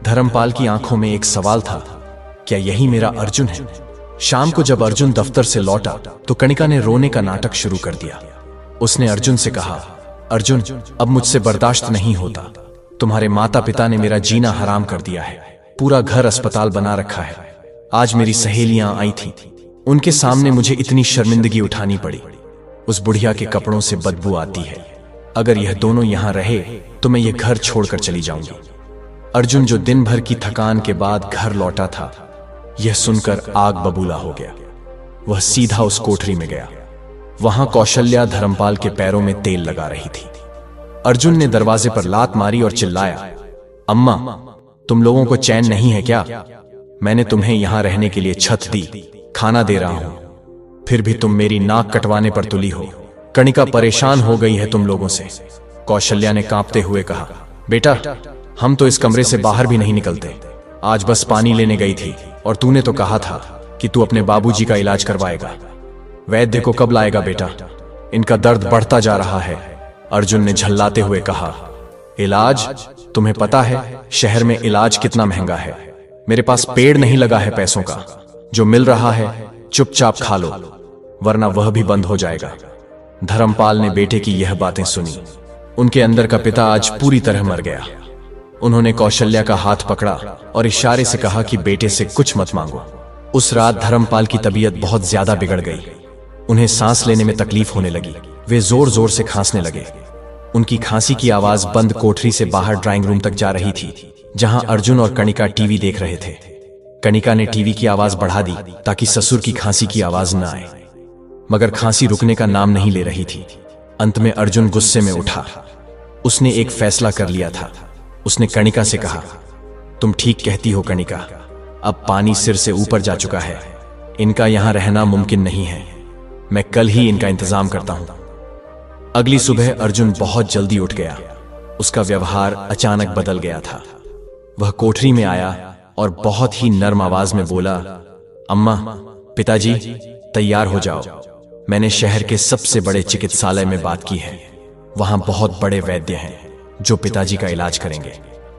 धर्मपाल की आंखों में एक सवाल था, क्या यही मेरा अर्जुन है? शाम को जब अर्जुन दफ्तर से लौटा तो कणिका ने रोने का नाटक शुरू कर दिया। उसने अर्जुन से कहा, अर्जुन, अब मुझसे बर्दाश्त नहीं होता। तुम्हारे माता पिता ने मेरा जीना हराम कर दिया है, पूरा घर अस्पताल बना रखा है। आज मेरी सहेलियां आई थीं, उनके सामने मुझे इतनी शर्मिंदगी उठानी पड़ी। उस बुढ़िया के कपड़ों से बदबू आती है। अगर यह दोनों यहां रहे तो मैं ये घर छोड़कर चली जाऊंगी। अर्जुन, जो दिन भर की थकान के बाद घर लौटा था, यह सुनकर आग बबूला हो गया। वह सीधा उस कोठरी में गया। वहां कौशल्या धर्मपाल के पैरों में तेल लगा रही थी। अर्जुन ने दरवाजे पर लात मारी और चिल्लाया, अम्मा, तुम लोगों को चैन नहीं है क्या? मैंने तुम्हें यहां रहने के लिए छत दी, खाना दे रहा हूं, फिर भी तुम मेरी नाक कटवाने पर तुली हो। कणिका परेशान हो गई है तुम लोगों से। कौशल्या ने कांपते हुए कहा, बेटा, हम तो इस कमरे से बाहर भी नहीं निकलते। आज बस पानी लेने गई थी और तूने तो कहा था कि तू अपने बाबूजी का इलाज करवाएगा। वैद्य को कब लाएगा बेटा? इनका दर्द बढ़ता जा रहा है। अर्जुन ने झल्लाते हुए कहा, इलाज? तुम्हें पता है शहर में इलाज कितना महंगा है? मेरे पास पेड़ नहीं लगा है पैसों का। जो मिल रहा है चुपचाप खा लो, वरना वह भी बंद हो जाएगा। धर्मपाल ने बेटे की यह बातें सुनी। उनके अंदर का पिता आज पूरी तरह मर गया। उन्होंने कौशल्या का हाथ पकड़ा और इशारे से कहा कि बेटे से कुछ मत मांगो। उस रात धर्मपाल की तबीयत बहुत ज्यादा बिगड़ गई। उन्हें सांस लेने में तकलीफ होने लगी। वे जोर जोर से खांसने लगे। उनकी खांसी की आवाज बंद कोठरी से बाहर ड्राइंग रूम तक जा रही थी, जहां अर्जुन और कणिका टीवी देख रहे थे। कणिका ने टीवी की आवाज बढ़ा दी ताकि ससुर की खांसी की आवाज न आए, मगर खांसी रुकने का नाम नहीं ले रही थी। अंत में अर्जुन गुस्से में उठा। उसने एक फैसला कर लिया था। उसने कणिका से कहा, तुम ठीक कहती हो कणिका, अब पानी सिर से ऊपर जा चुका है। इनका यहां रहना मुमकिन नहीं है। मैं कल ही इनका इंतजाम करता हूं। अगली सुबह अर्जुन बहुत जल्दी उठ गया। उसका व्यवहार अचानक बदल गया था। वह कोठरी में आया और बहुत ही नर्म आवाज में बोला, अम्मा, पिताजी, तैयार हो जाओ। मैंने शहर के सबसे बड़े चिकित्सालय में बात की है। वहां बहुत बड़े वैद्य हैं जो पिताजी का इलाज करेंगे।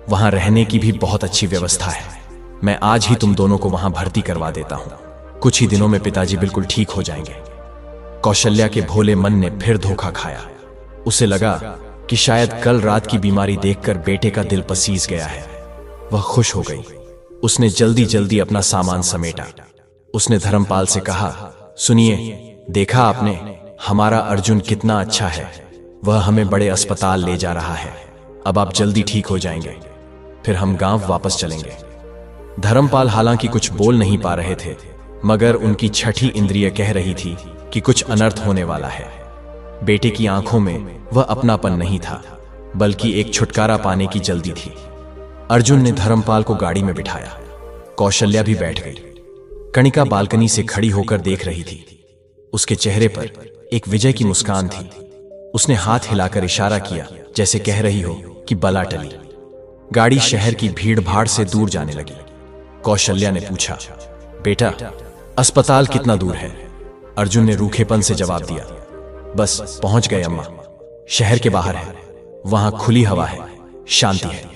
वहां रहने की भी बहुत अच्छी व्यवस्था है। मैं आज ही तुम दोनों को वहां भर्ती करवा देता हूं। कुछ ही दिनों में पिताजी बिल्कुल ठीक हो जाएंगे। कौशल्या के भोले मन ने फिर धोखा खाया। उसे लगा कि शायद कल रात की बीमारी देखकर बेटे का दिल पसीज गया है। वह खुश हो गई। उसने जल्दी जल्दी अपना सामान समेटा। उसने धर्मपाल से कहा, सुनिए, देखा आपने, हमारा अर्जुन कितना अच्छा है। वह हमें बड़े अस्पताल ले जा रहा है। अब आप जल्दी ठीक हो जाएंगे, फिर हम गांव वापस चलेंगे। धर्मपाल हालांकि कुछ बोल नहीं पा रहे थे, मगर उनकी छठी इंद्रिय कह रही थी कि कुछ अनर्थ होने वाला है। बेटे की आंखों में वह अपनापन नहीं था, बल्कि एक छुटकारा पाने की जल्दी थी। अर्जुन ने धर्मपाल को गाड़ी में बिठाया। कौशल्या भी बैठ गई। कणिका बालकनी से खड़ी होकर देख रही थी। उसके चेहरे पर एक विजय की मुस्कान थी। उसने हाथ हिलाकर इशारा किया, जैसे कह रही हो कि बला टली। गाड़ी शहर की भीड़ भाड़ से दूर जाने लगी। कौशल्या ने पूछा, बेटा, अस्पताल कितना दूर है? अर्जुन ने रूखेपन से जवाब दिया, बस पहुंच गए अम्मा। शहर के बाहर है, वहां खुली हवा है, शांति है।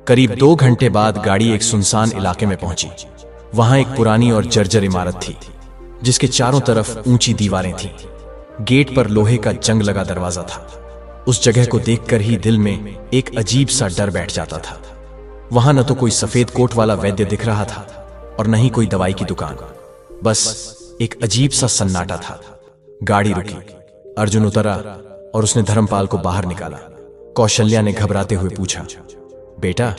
करीब 2 घंटे बाद गाड़ी एक सुनसान इलाके में पहुंची। वहां एक पुरानी और जर्जर इमारत थी, जिसके चारों तरफ ऊंची दीवारें थीं। गेट पर लोहे का जंग लगा दरवाजा था। उस जगह को देखकर ही दिल में एक अजीब सा डर बैठ जाता था। वहां न तो कोई सफेद कोट वाला वैद्य दिख रहा था और न ही कोई दवाई की दुकान। बस एक अजीब सा सन्नाटा था। गाड़ी रुकी। अर्जुन उतरा और उसने धर्मपाल को बाहर निकाला। कौशल्या ने घबराते हुए पूछा, बेटा,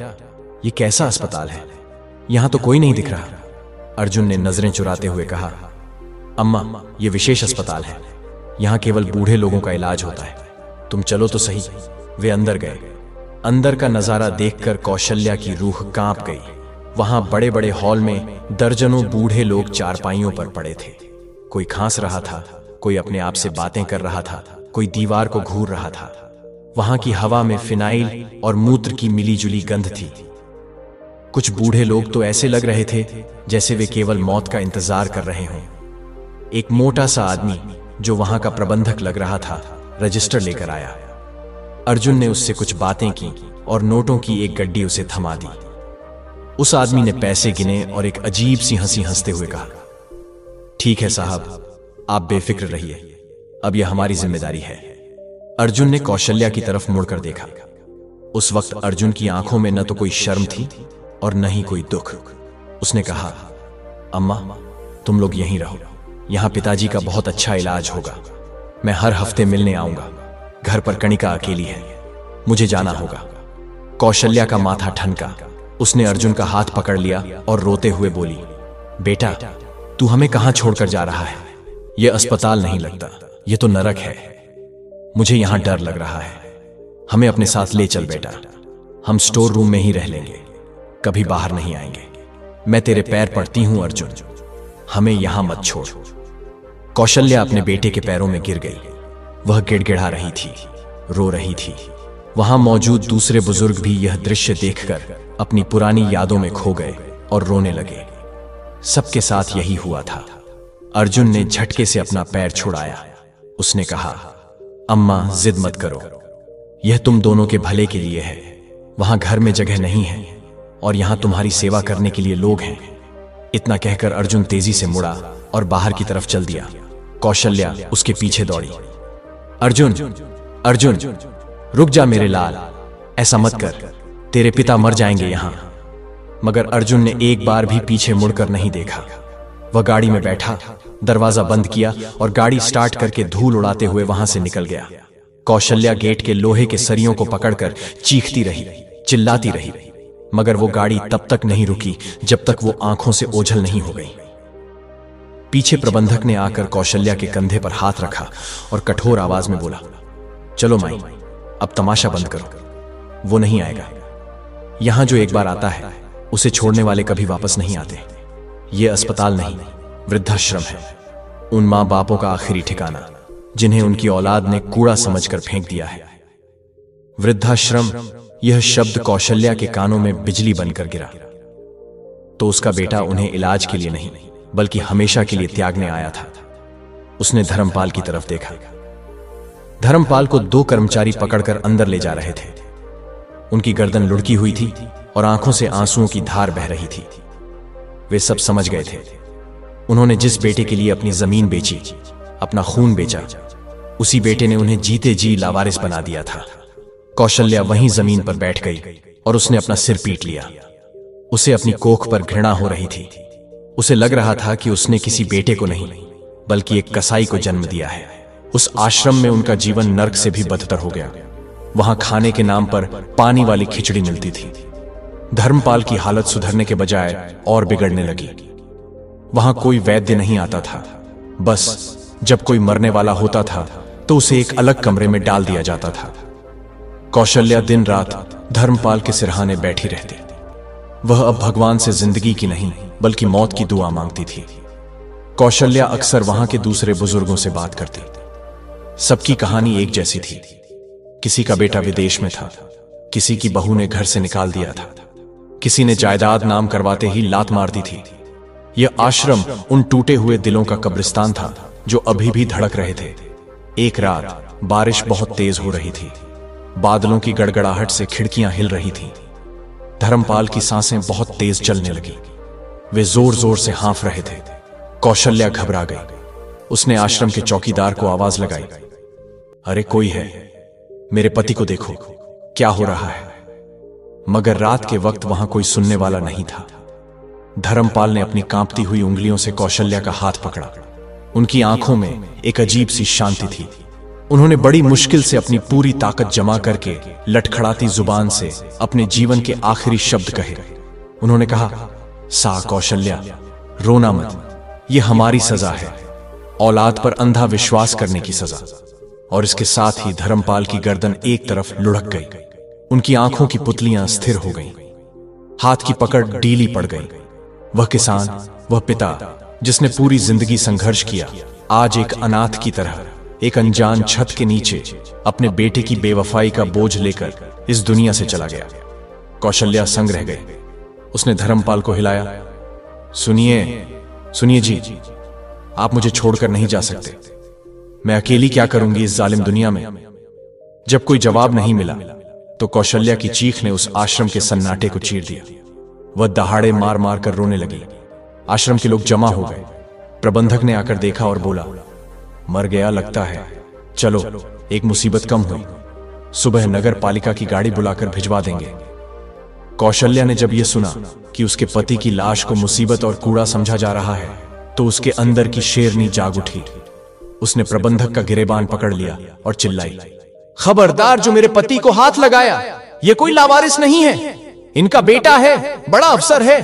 ये कैसा अस्पताल है? यहां तो कोई नहीं दिख रहा। अर्जुन ने नजरें चुराते हुए कहा, अम्मा, ये विशेष अस्पताल है। यहां केवल बूढ़े लोगों का इलाज होता है। तुम चलो तो सही। वे अंदर गए। अंदर का नजारा देखकर कौशल्या की रूह कांप गई। वहां बड़े बड़े हॉल में दर्जनों बूढ़े लोग चारपाइयों पर पड़े थे। कोई खांस रहा था, कोई अपने आप से बातें कर रहा था, कोई दीवार को घूर रहा था। वहां की हवा में फिनाइल और मूत्र की मिलीजुली गंध थी। कुछ बूढ़े लोग तो ऐसे लग रहे थे जैसे वे केवल मौत का इंतजार कर रहे हों। एक मोटा सा आदमी, जो वहां का प्रबंधक लग रहा था, रजिस्टर लेकर आया। अर्जुन ने उससे कुछ बातें की और नोटों की एक गड्डी उसे थमा दी। उस आदमी ने पैसे गिने और एक अजीब सी हंसी हंसते हुए कहा, ठीक है साहब, आप बेफिक्र रहिए, अब यह हमारी जिम्मेदारी है। अर्जुन ने कौशल्या की तरफ मुड़कर देखा। उस वक्त अर्जुन की आंखों में न तो कोई शर्म थी और न ही कोई दुख। उसने कहा, अम्मा, तुम लोग यहीं रहो। यहां पिताजी का बहुत अच्छा इलाज होगा। मैं हर हफ्ते मिलने आऊंगा। घर पर कणिका अकेली है, मुझे जाना होगा। कौशल्या का माथा ठनका। उसने अर्जुन का हाथ पकड़ लिया और रोते हुए बोली, बेटा, तू हमें कहां छोड़कर जा रहा है? यह अस्पताल नहीं लगता, यह तो नरक है। मुझे यहां डर लग रहा है। हमें अपने साथ ले चल बेटा। हम स्टोर रूम में ही रह लेंगे, कभी बाहर नहीं आएंगे। मैं तेरे पैर पड़ती हूं अर्जुन, हमें यहां मत छोड़। कौशल्या अपने बेटे के पैरों में गिर गई। वह गिड़गिड़ा रही थी, रो रही थी। वहां मौजूद दूसरे बुजुर्ग भी यह दृश्य देखकर अपनी पुरानी यादों में खो गए और रोने लगे। सबके साथ यही हुआ था। अर्जुन ने झटके से अपना पैर छुड़ाया। उसने कहा, अम्मा, जिद मत करो, यह तुम दोनों के भले के लिए है। वहां घर में जगह नहीं है और यहां तुम्हारी सेवा करने के लिए लोग हैं। इतना कहकर अर्जुन तेजी से मुड़ा और बाहर की तरफ चल दिया। कौशल्या उसके पीछे दौड़ी। अर्जुन, अर्जुन, रुक जा मेरे लाल, ऐसा मत कर, तेरे पिता मर जाएंगे यहां। मगर अर्जुन ने एक बार भी पीछे मुड़कर नहीं देखा। वह गाड़ी में बैठा दरवाजा बंद किया और गाड़ी स्टार्ट करके धूल उड़ाते हुए वहां से निकल गया। कौशल्या गेट के लोहे के सरियों को पकड़कर चीखती रही, चिल्लाती रही, मगर वो गाड़ी तब तक नहीं रुकी जब तक वो आंखों से ओझल नहीं हो गई। पीछे प्रबंधक ने आकर कौशल्या के कंधे पर हाथ रखा और कठोर आवाज में बोला, चलो माई, अब तमाशा बंद करो। वो नहीं आएगा। यहां जो एक बार आता है उसे छोड़ने वाले कभी वापस नहीं आते। ये अस्पताल नहीं, वृद्धाश्रम है। उन मां बापों का आखिरी ठिकाना जिन्हें उनकी औलाद ने कूड़ा समझकर फेंक दिया है। वृद्धाश्रम, यह शब्द कौशल्या के कानों में बिजली बनकर गिरा। तो उसका बेटा उन्हें इलाज के लिए नहीं बल्कि हमेशा के लिए त्यागने आया था। उसने धर्मपाल की तरफ देखा। धर्मपाल को 2 कर्मचारी पकड़कर अंदर ले जा रहे थे। उनकी गर्दन लुढ़की हुई थी और आंखों से आंसुओं की धार बह रही थी। वे सब समझ गए थे। उन्होंने जिस बेटे के लिए अपनी जमीन बेची, अपना खून बेचा, उसी बेटे ने उन्हें जीते जी लावारिस बना दिया था। कौशल्या वहीं जमीन पर बैठ गई और उसने अपना सिर पीट लिया। उसे अपनी कोख पर घृणा हो रही थी। उसे लग रहा था कि उसने किसी बेटे को नहीं बल्कि एक कसाई को जन्म दिया है। उस आश्रम में उनका जीवन नर्क से भी बदतर हो गया। वहां खाने के नाम पर पानी वाली खिचड़ी मिलती थी। धर्मपाल की हालत सुधरने के बजाय और बिगड़ने लगी। वहां कोई वैद्य नहीं आता था। बस जब कोई मरने वाला होता था तो उसे एक अलग कमरे में डाल दिया जाता था। कौशल्या दिन रात धर्मपाल के सिरहाने बैठी रहती। वह अब भगवान से जिंदगी की नहीं बल्कि मौत की दुआ मांगती थी। कौशल्या अक्सर वहां के दूसरे बुजुर्गों से बात करती। सबकी कहानी एक जैसी थी। किसी का बेटा विदेश में था, किसी की बहू ने घर से निकाल दिया था, किसी ने जायदाद नाम करवाते ही लात मार दी थी। यह आश्रम उन टूटे हुए दिलों का कब्रिस्तान था जो अभी भी धड़क रहे थे। एक रात बारिश बहुत तेज हो रही थी। बादलों की गड़गड़ाहट से खिड़कियां हिल रही थीं। धर्मपाल की सांसें बहुत तेज चलने लगी। वे जोर जोर से हाँफ रहे थे। कौशल्या घबरा गई। उसने आश्रम के चौकीदार को आवाज लगाई, अरे कोई है, मेरे पति को देखो, क्या हो रहा है। मगर रात के वक्त वहां कोई सुनने वाला नहीं था। धर्मपाल ने अपनी कांपती हुई उंगलियों से कौशल्या का हाथ पकड़ा। उनकी आंखों में एक अजीब सी शांति थी। उन्होंने बड़ी मुश्किल से अपनी पूरी ताकत जमा करके लटखड़ाती जुबान से अपने जीवन के आखिरी शब्द कहे। उन्होंने कहा, सा कौशल्या, रोना मत, यह हमारी सजा है, औलाद पर अंधा विश्वास करने की सजा। और इसके साथ ही धर्मपाल की गर्दन एक तरफ लुढ़क गई। उनकी आंखों की पुतलियां स्थिर हो गईं। हाथ की पकड़ ढीली पड़ गई। वह किसान, वह पिता जिसने पूरी जिंदगी संघर्ष किया, आज एक अनाथ की तरह एक अनजान छत के नीचे अपने बेटे की बेवफाई का बोझ लेकर इस दुनिया से चला गया। कौशल्या संग रह गई। उसने धर्मपाल को हिलाया, सुनिए, सुनिए जी, आप मुझे छोड़कर नहीं जा सकते। मैं अकेली क्या करूंगी इस जालिम दुनिया में। जब कोई जवाब नहीं मिला तो कौशल्या की चीख ने उस आश्रम के सन्नाटे को चीर दिया। वह दहाड़े मार मार कर रोने लगी। आश्रम के लोग जमा हो गए। प्रबंधक ने आकर देखा और बोला, मर गया लगता है, चलो एक मुसीबत कम हुई, सुबह नगर पालिका की गाड़ी बुलाकर भिजवा देंगे। कौशल्या ने जब यह सुना कि उसके पति की लाश को मुसीबत और कूड़ा समझा जा रहा है तो उसके अंदर की शेरनी जाग उठी। उसने प्रबंधक का गिरेबान पकड़ लिया और चिल्लाई, खबरदार, जो मेरे पति को हाथ लगाया ये कोई लावारिस नहीं है, इनका बेटा है, बड़ा अफसर है,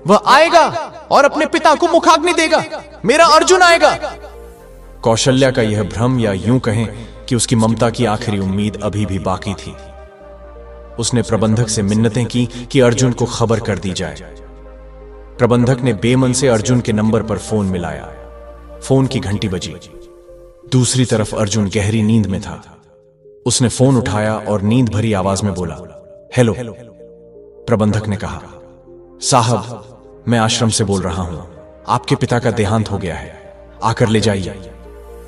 वह आएगा और अपने पिता को मुखाग्नि देगा, मेरा अर्जुन आएगा। कौशल्या का यह भ्रम, या यूं कहें कि उसकी ममता की आखिरी उम्मीद अभी भी बाकी थी। उसने प्रबंधक से मिन्नतें की कि अर्जुन को खबर कर दी जाए। प्रबंधक ने बेमन से अर्जुन के नंबर पर फोन मिलाया। फोन की घंटी बजी। दूसरी तरफ अर्जुन गहरी नींद में था। उसने फोन उठाया और नींद भरी आवाज में बोला, हेलो। प्रबंधक ने कहा, साहब, मैं आश्रम से बोल रहा हूं, आपके पिता का देहांत हो गया है, आकर ले जाइए।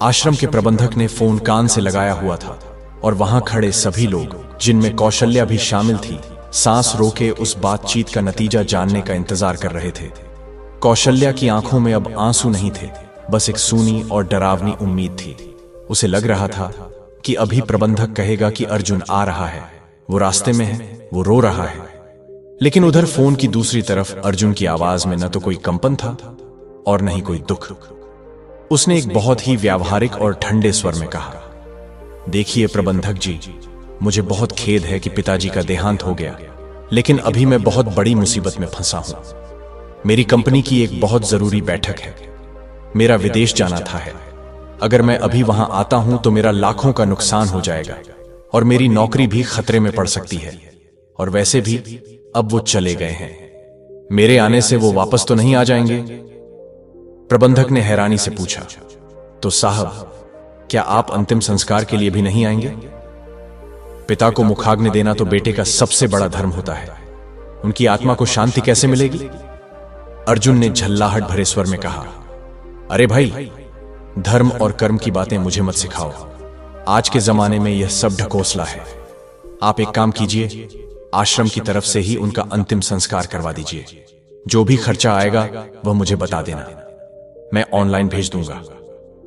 आश्रम के प्रबंधक ने फोन कान से लगाया हुआ था और वहां खड़े सभी लोग, जिनमें कौशल्या भी शामिल थी, सांस रोके उस बातचीत का नतीजा जानने का इंतजार कर रहे थे। कौशल्या की आंखों में अब आंसू नहीं थे, बस एक सूनी और डरावनी उम्मीद थी। उसे लग रहा था कि अभी प्रबंधक कहेगा कि अर्जुन आ रहा है, वो रास्ते में है, वो रो रहा है। लेकिन उधर फोन की दूसरी तरफ अर्जुन की आवाज में न तो कोई कंपन था और न ही कोई दुख। उसने एक बहुत ही व्यावहारिक और ठंडे स्वर में कहा, देखिए प्रबंधक जी, मुझे बहुत खेद है कि पिताजी का देहांत हो गया, लेकिन अभी मैं बहुत बड़ी मुसीबत में फंसा हूं। मेरी कंपनी की एक बहुत जरूरी बैठक है। मेरा विदेश जाना था है। अगर मैं अभी वहां आता हूं तो मेरा लाखों का नुकसान हो जाएगा और मेरी नौकरी भी खतरे में पड़ सकती है। और वैसे भी अब वो चले गए हैं। मेरे आने से वो वापस तो नहीं आ जाएंगे? प्रबंधक ने हैरानी से पूछा। तो साहब, क्या आप अंतिम संस्कार के लिए भी नहीं आएंगे? पिता को मुखाग्नि देना तो बेटे का सबसे बड़ा धर्म होता है। उनकी आत्मा को शांति कैसे मिलेगी? अर्जुन ने झल्लाहट भरे स्वर में कहा, अरे भाई, धर्म और कर्म की बातें मुझे मत सिखाओ। आज के जमाने में यह सब ढकोसला है। आप एक काम कीजिए, आश्रम की तरफ से ही उनका अंतिम संस्कार करवा दीजिए। जो भी खर्चा आएगा वह मुझे बता देना, मैं ऑनलाइन भेज दूंगा।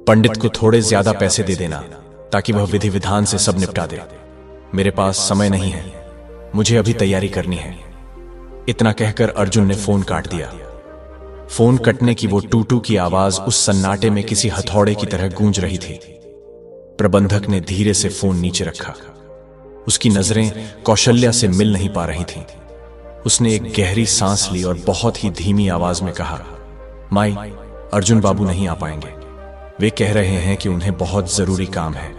पंडित को थोड़े ज्यादा पैसे दे देना ताकि वह विधि विधान से सब निपटा दे। मेरे पास समय नहीं है, मुझे अभी तैयारी करनी है। इतना कहकर अर्जुन ने फोन काट दिया। फोन कटने की वो टूटू की आवाज उस सन्नाटे में किसी हथौड़े की तरह गूंज रही थी। प्रबंधक ने धीरे से फोन नीचे रखा। उसकी नजरें कौशल्या से मिल नहीं पा रही थीं। उसने एक गहरी सांस ली और बहुत ही धीमी आवाज में कहा, माई, अर्जुन बाबू नहीं आ पाएंगे। वे कह रहे हैं कि उन्हें बहुत जरूरी काम है।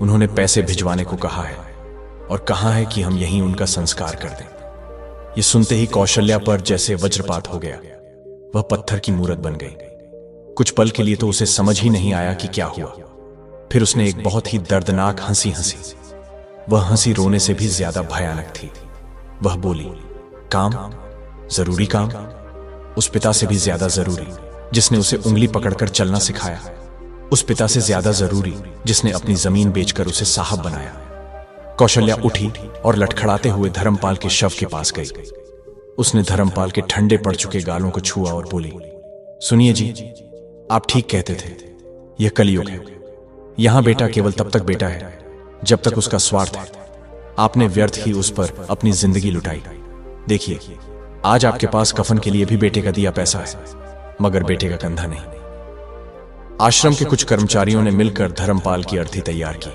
उन्होंने पैसे भिजवाने को कहा है और कहा है कि हम यहीं उनका संस्कार कर दें। यह सुनते ही कौशल्या पर जैसे वज्रपात हो गया। वह पत्थर की मूरत बन गई। कुछ पल के लिए तो उसे समझ ही नहीं आया कि क्या हुआ। फिर उसने एक बहुत ही दर्दनाक हंसी हंसी। वह हंसी रोने से भी ज्यादा भयानक थी। वह बोली, काम? जरूरी काम? उस पिता से भी ज्यादा जरूरी जिसने उसे उंगली पकड़कर चलना सिखाया। उस पिता से ज्यादा जरूरी जिसने अपनी जमीन बेचकर उसे साहब बनाया। कौशल्या उठी और लटखड़ाते हुए धर्मपाल के शव के पास गई। उसने धर्मपाल के ठंडे पड़ चुके गालों को छुआ और बोली, सुनिए जी, आप ठीक कहते थे। यह कलयुग है। यहां बेटा केवल तब तक बेटा है जब तक उसका स्वार्थ है। आपने व्यर्थ ही उस पर अपनी जिंदगी लुटाई। देखिए, आज आपके पास कफन के लिए भी बेटे का दिया पैसा है, मगर बेटे का कंधा नहीं। आश्रम के कुछ कर्मचारियों ने मिलकर धर्मपाल की अर्थी तैयार की।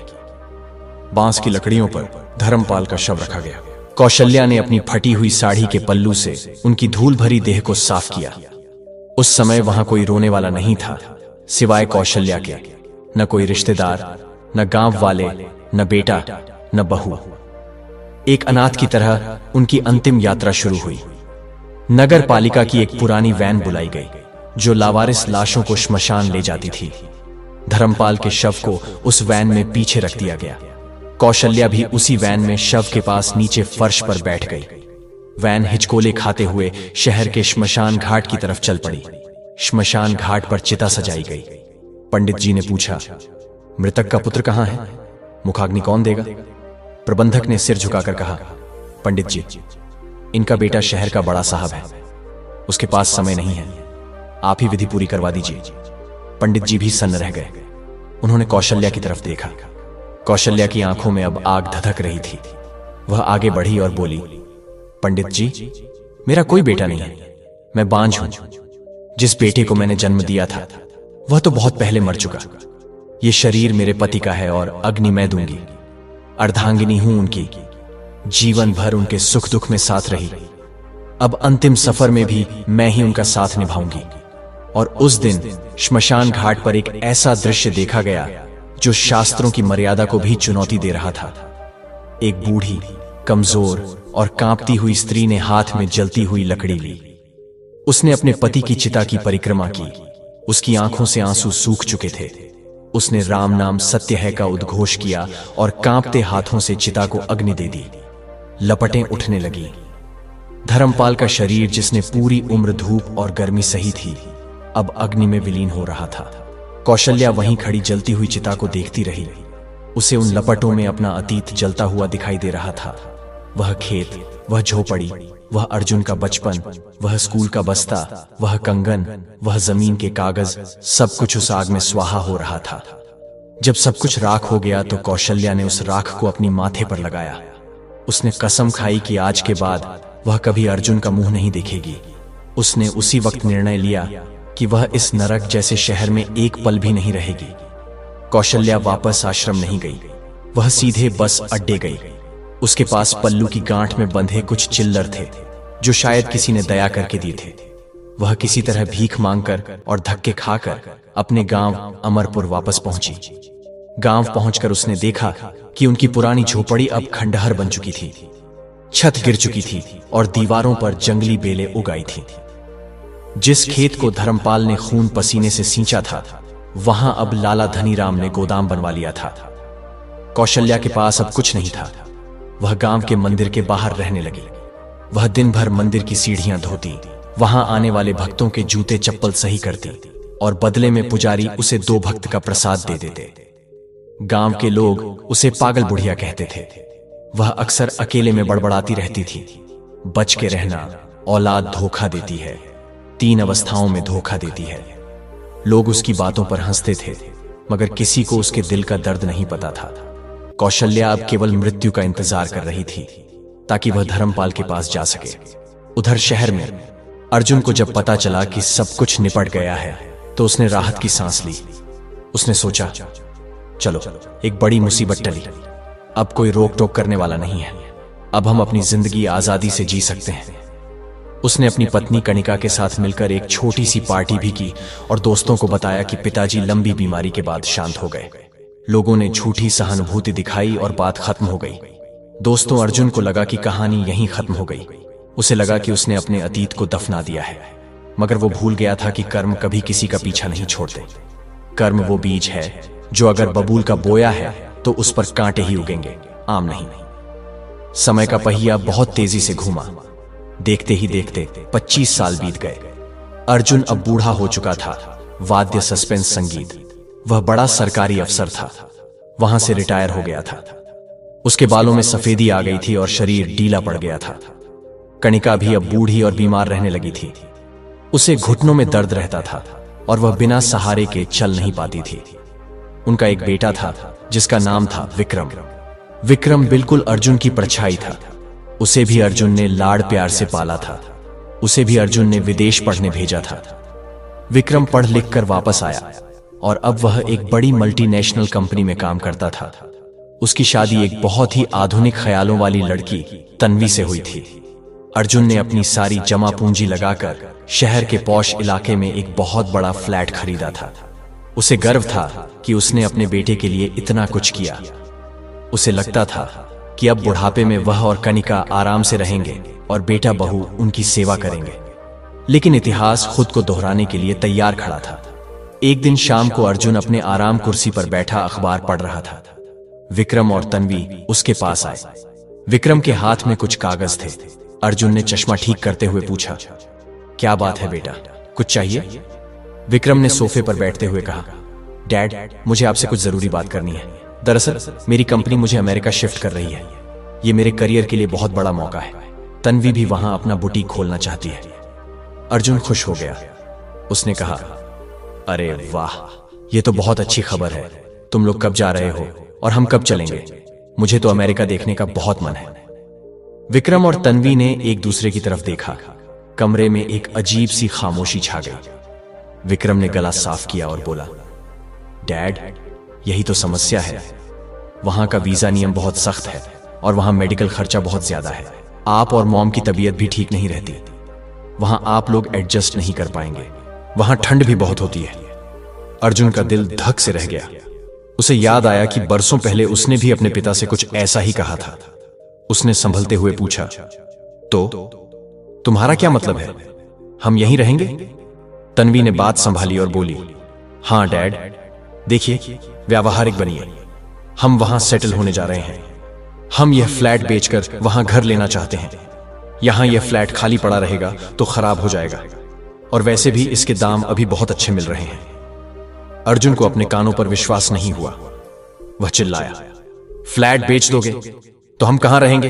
बांस की लकड़ियों पर धर्मपाल का शव रखा गया। कौशल्या ने अपनी फटी हुई साड़ी के पल्लू से उनकी धूल भरी देह को साफ किया। उस समय वहां कोई रोने वाला नहीं था सिवाय कौशल्या के। न कोई रिश्तेदार, न गांव वाले, न बेटा, न बहू। एक अनाथ की तरह उनकी अंतिम यात्रा शुरू हुई। नगर पालिका की एक पुरानी वैन बुलाई गई जो लावारिस लाशों को श्मशान ले जाती थी। धर्मपाल के शव को उस वैन में पीछे रख दिया गया। कौशल्या भी उसी वैन में शव के पास नीचे फर्श पर बैठ गई। वैन हिचकोले खाते हुए शहर के श्मशान घाट की तरफ चल पड़ी। श्मशान घाट पर चिता सजाई गई। पंडित जी ने पूछा, मृतक का पुत्र कहां है? मुखाग्नि कौन देगा? प्रबंधक ने सिर झुकाकर कहा, पंडित जी, इनका बेटा शहर का बड़ा साहब है, उसके पास समय नहीं है, आप ही विधि पूरी करवा दीजिए। पंडित जी भी सन्न रह गए। उन्होंने कौशल्या की तरफ देखा। कौशल्या की आंखों में अब आग धधक रही थी। वह आगे बढ़ी और बोली, पंडित जी, मेरा कोई बेटा नहीं है, मैं बांझ हूं। जिस बेटे को मैंने जन्म दिया था वह तो बहुत पहले मर चुका। ये शरीर मेरे पति का है और अग्नि मैं दूंगी। अर्धांगिनी हूं उनकी, जीवन भर उनके सुख दुख में साथ रही। अब अंतिम सफर में भी मैं ही उनका साथ निभाऊंगी। और उस दिन श्मशान घाट पर एक ऐसा दृश्य देखा गया जो शास्त्रों की मर्यादा को भी चुनौती दे रहा था। एक बूढ़ी, कमजोर और कांपती हुई स्त्री ने हाथ में जलती हुई लकड़ी ली। उसने अपने पति की चिता की परिक्रमा की। उसकी आंखों से आंसू सूख चुके थे। उसने राम नाम सत्य है का उद्घोष किया और कांपते हाथों से चिता को अग्नि दे दी। लपटें उठने लगी। धर्मपाल का शरीर, जिसने पूरी उम्र धूप और गर्मी सही थी, अब अग्नि में विलीन हो रहा था। कौशल्या वहीं खड़ी जलती हुई चिता को देखती रही। उसे उन लपटों में अपना अतीत जलता हुआ दिखाई दे रहा था। वह खेत, वह झोपड़ी, वह अर्जुन का बचपन, वह स्कूल का बस्ता, वह कंगन, वह जमीन के कागज, सब कुछ उस आग में स्वाहा हो रहा था। जब सब कुछ राख हो गया तो कौशल्या ने उस राख को अपनी माथे पर लगाया। उसने कसम खाई कि आज के बाद वह कभी अर्जुन का मुंह नहीं देखेगी। उसने उसी वक्त निर्णय लिया कि वह इस नरक जैसे शहर में एक पल भी नहीं रहेगी। कौशल्या वापस आश्रम नहीं गई, वह सीधे बस अड्डे गई। उसके पास पल्लू की गांठ में बंधे कुछ चिल्लर थे जो शायद किसी ने दया करके दिए थे। वह किसी तरह भीख मांगकर और धक्के खाकर अपने गांव अमरपुर वापस पहुंची। गांव पहुंचकर उसने देखा कि उनकी पुरानी झोपड़ी अब खंडहर बन चुकी थी। छत गिर चुकी थी और दीवारों पर जंगली बेलें उगाई थी। जिस खेत को धर्मपाल ने खून पसीने से सींचा था, वहां अब लाला धनीराम ने गोदाम बनवा लिया था। कौशल्या के पास अब कुछ नहीं था। वह गांव के मंदिर के बाहर रहने लगी। वह दिन भर मंदिर की सीढ़ियां धोती, वहां आने वाले भक्तों के जूते चप्पल सही करती और बदले में पुजारी उसे 2 भक्त का प्रसाद दे देते। गांव के लोग उसे पागल बुढ़िया कहते थे। वह अक्सर अकेले में बड़बड़ाती रहती थी, बच के रहना, औलाद धोखा देती है, 3 अवस्थाओं में धोखा देती है। लोग उसकी बातों पर हंसते थे, मगर किसी को उसके दिल का दर्द नहीं पता था। कौशल्या अब केवल मृत्यु का इंतजार कर रही थी ताकि वह धर्मपाल के पास जा सके। उधर शहर में अर्जुन को जब पता चला कि सब कुछ निपट गया है तो उसने राहत की सांस ली। उसने सोचा, चलो एक बड़ी मुसीबत टली, अब कोई रोक टोक करने वाला नहीं है, अब हम अपनी जिंदगी आजादी से जी सकते हैं। उसने अपनी पत्नी कणिका के साथ मिलकर एक छोटी सी पार्टी भी की और दोस्तों को बताया कि पिताजी लंबी बीमारी के बाद शांत हो गए। लोगों ने झूठी सहानुभूति दिखाई और बात खत्म हो गई। दोस्तों, अर्जुन को लगा कि कहानी यहीं खत्म हो गई। उसे लगा कि उसने अपने अतीत को दफना दिया है, मगर वो भूल गया था कि कर्म कभी किसी का पीछा नहीं छोड़ते। कर्म वो बीज है जो अगर बबूल का बोया है तो उस पर कांटे ही उगेंगे, आम नहीं। समय का पहिया बहुत तेजी से घूमा। देखते ही देखते 25 साल बीत गए। अर्जुन अब बूढ़ा हो चुका था। वाद्य, सस्पेंस, संगीत, वह बड़ा सरकारी अफसर था, वहां से रिटायर हो गया था। उसके बालों में सफेदी आ गई थी और शरीर ढीला पड़ गया था। कणिका भी अब बूढ़ी और बीमार रहने लगी थी। उसे घुटनों में दर्द रहता था और वह बिना सहारे के चल नहीं पाती थी। उनका एक बेटा था जिसका नाम था विक्रम। विक्रम बिल्कुल अर्जुन की परछाई था। उसे भी अर्जुन ने लाड़ प्यार से पाला था। उसे भी अर्जुन ने विदेश पढ़ने भेजा था। विक्रम पढ़ लिख कर वापस आया और अब वह एक बड़ी मल्टीनेशनल कंपनी में काम करता था। उसकी शादी एक बहुत ही आधुनिक ख्यालों वाली लड़की तन्वी से हुई थी। अर्जुन ने अपनी सारी जमा पूंजी लगाकर शहर के पॉश इलाके में एक बहुत बड़ा फ्लैट खरीदा था। उसे गर्व था कि उसने अपने बेटे के लिए इतना कुछ किया। उसे लगता था कि अब बुढ़ापे में वह और कणिका आराम से रहेंगे और बेटा बहू उनकी सेवा करेंगे। लेकिन इतिहास खुद को दोहराने के लिए तैयार खड़ा था। एक दिन शाम को अर्जुन अपने आराम कुर्सी पर बैठा अखबार पढ़ रहा था। विक्रम और तन्वी उसके पास आए। विक्रम के हाथ में कुछ कागज थे। अर्जुन ने चश्मा ठीक करते हुए पूछा, क्या बात है बेटा, कुछ चाहिए? विक्रम ने सोफे पर बैठते हुए कहा, डैड, मुझे आपसे कुछ जरूरी बात करनी है। दरअसल मेरी कंपनी मुझे अमेरिका शिफ्ट कर रही है। ये मेरे करियर के लिए बहुत बड़ा मौका है। तन्वी भी वहां अपना बुटीक खोलना चाहती है। अर्जुन खुश हो गया। उसने कहा, अरे वाह, ये तो बहुत अच्छी खबर है। तुम लोग कब जा रहे हो और हम कब चलेंगे? मुझे तो अमेरिका देखने का बहुत मन है। विक्रम और तन्वी ने एक दूसरे की तरफ देखा। कमरे में एक अजीब सी खामोशी छा गई। विक्रम ने गला साफ किया और बोला, डैड, यही तो समस्या है। वहां का वीजा नियम बहुत सख्त है और वहां मेडिकल खर्चा बहुत ज्यादा है। आप और मॉम की तबीयत भी ठीक नहीं रहती। वहां आप लोग एडजस्ट नहीं कर पाएंगे। वहां ठंड भी बहुत होती है। अर्जुन का दिल धक से रह गया। उसे याद आया कि बरसों पहले उसने भी अपने पिता से कुछ ऐसा ही कहा था। उसने संभलते हुए पूछा, तो तुम्हारा क्या मतलब है? हम यहीं रहेंगे? तन्वी ने बात संभाली और बोली, हां डैड, देखिए, व्यावहारिक बनिए। हम वहां सेटल होने जा रहे हैं। हम यह फ्लैट बेचकर वहां घर लेना चाहते हैं। यहां यह फ्लैट खाली पड़ा रहेगा तो खराब हो जाएगा, और वैसे भी इसके दाम अभी बहुत अच्छे मिल रहे हैं। अर्जुन को अपने कानों पर विश्वास नहीं हुआ। वह चिल्लाया, फ्लैट बेच दोगे तो हम कहां रहेंगे?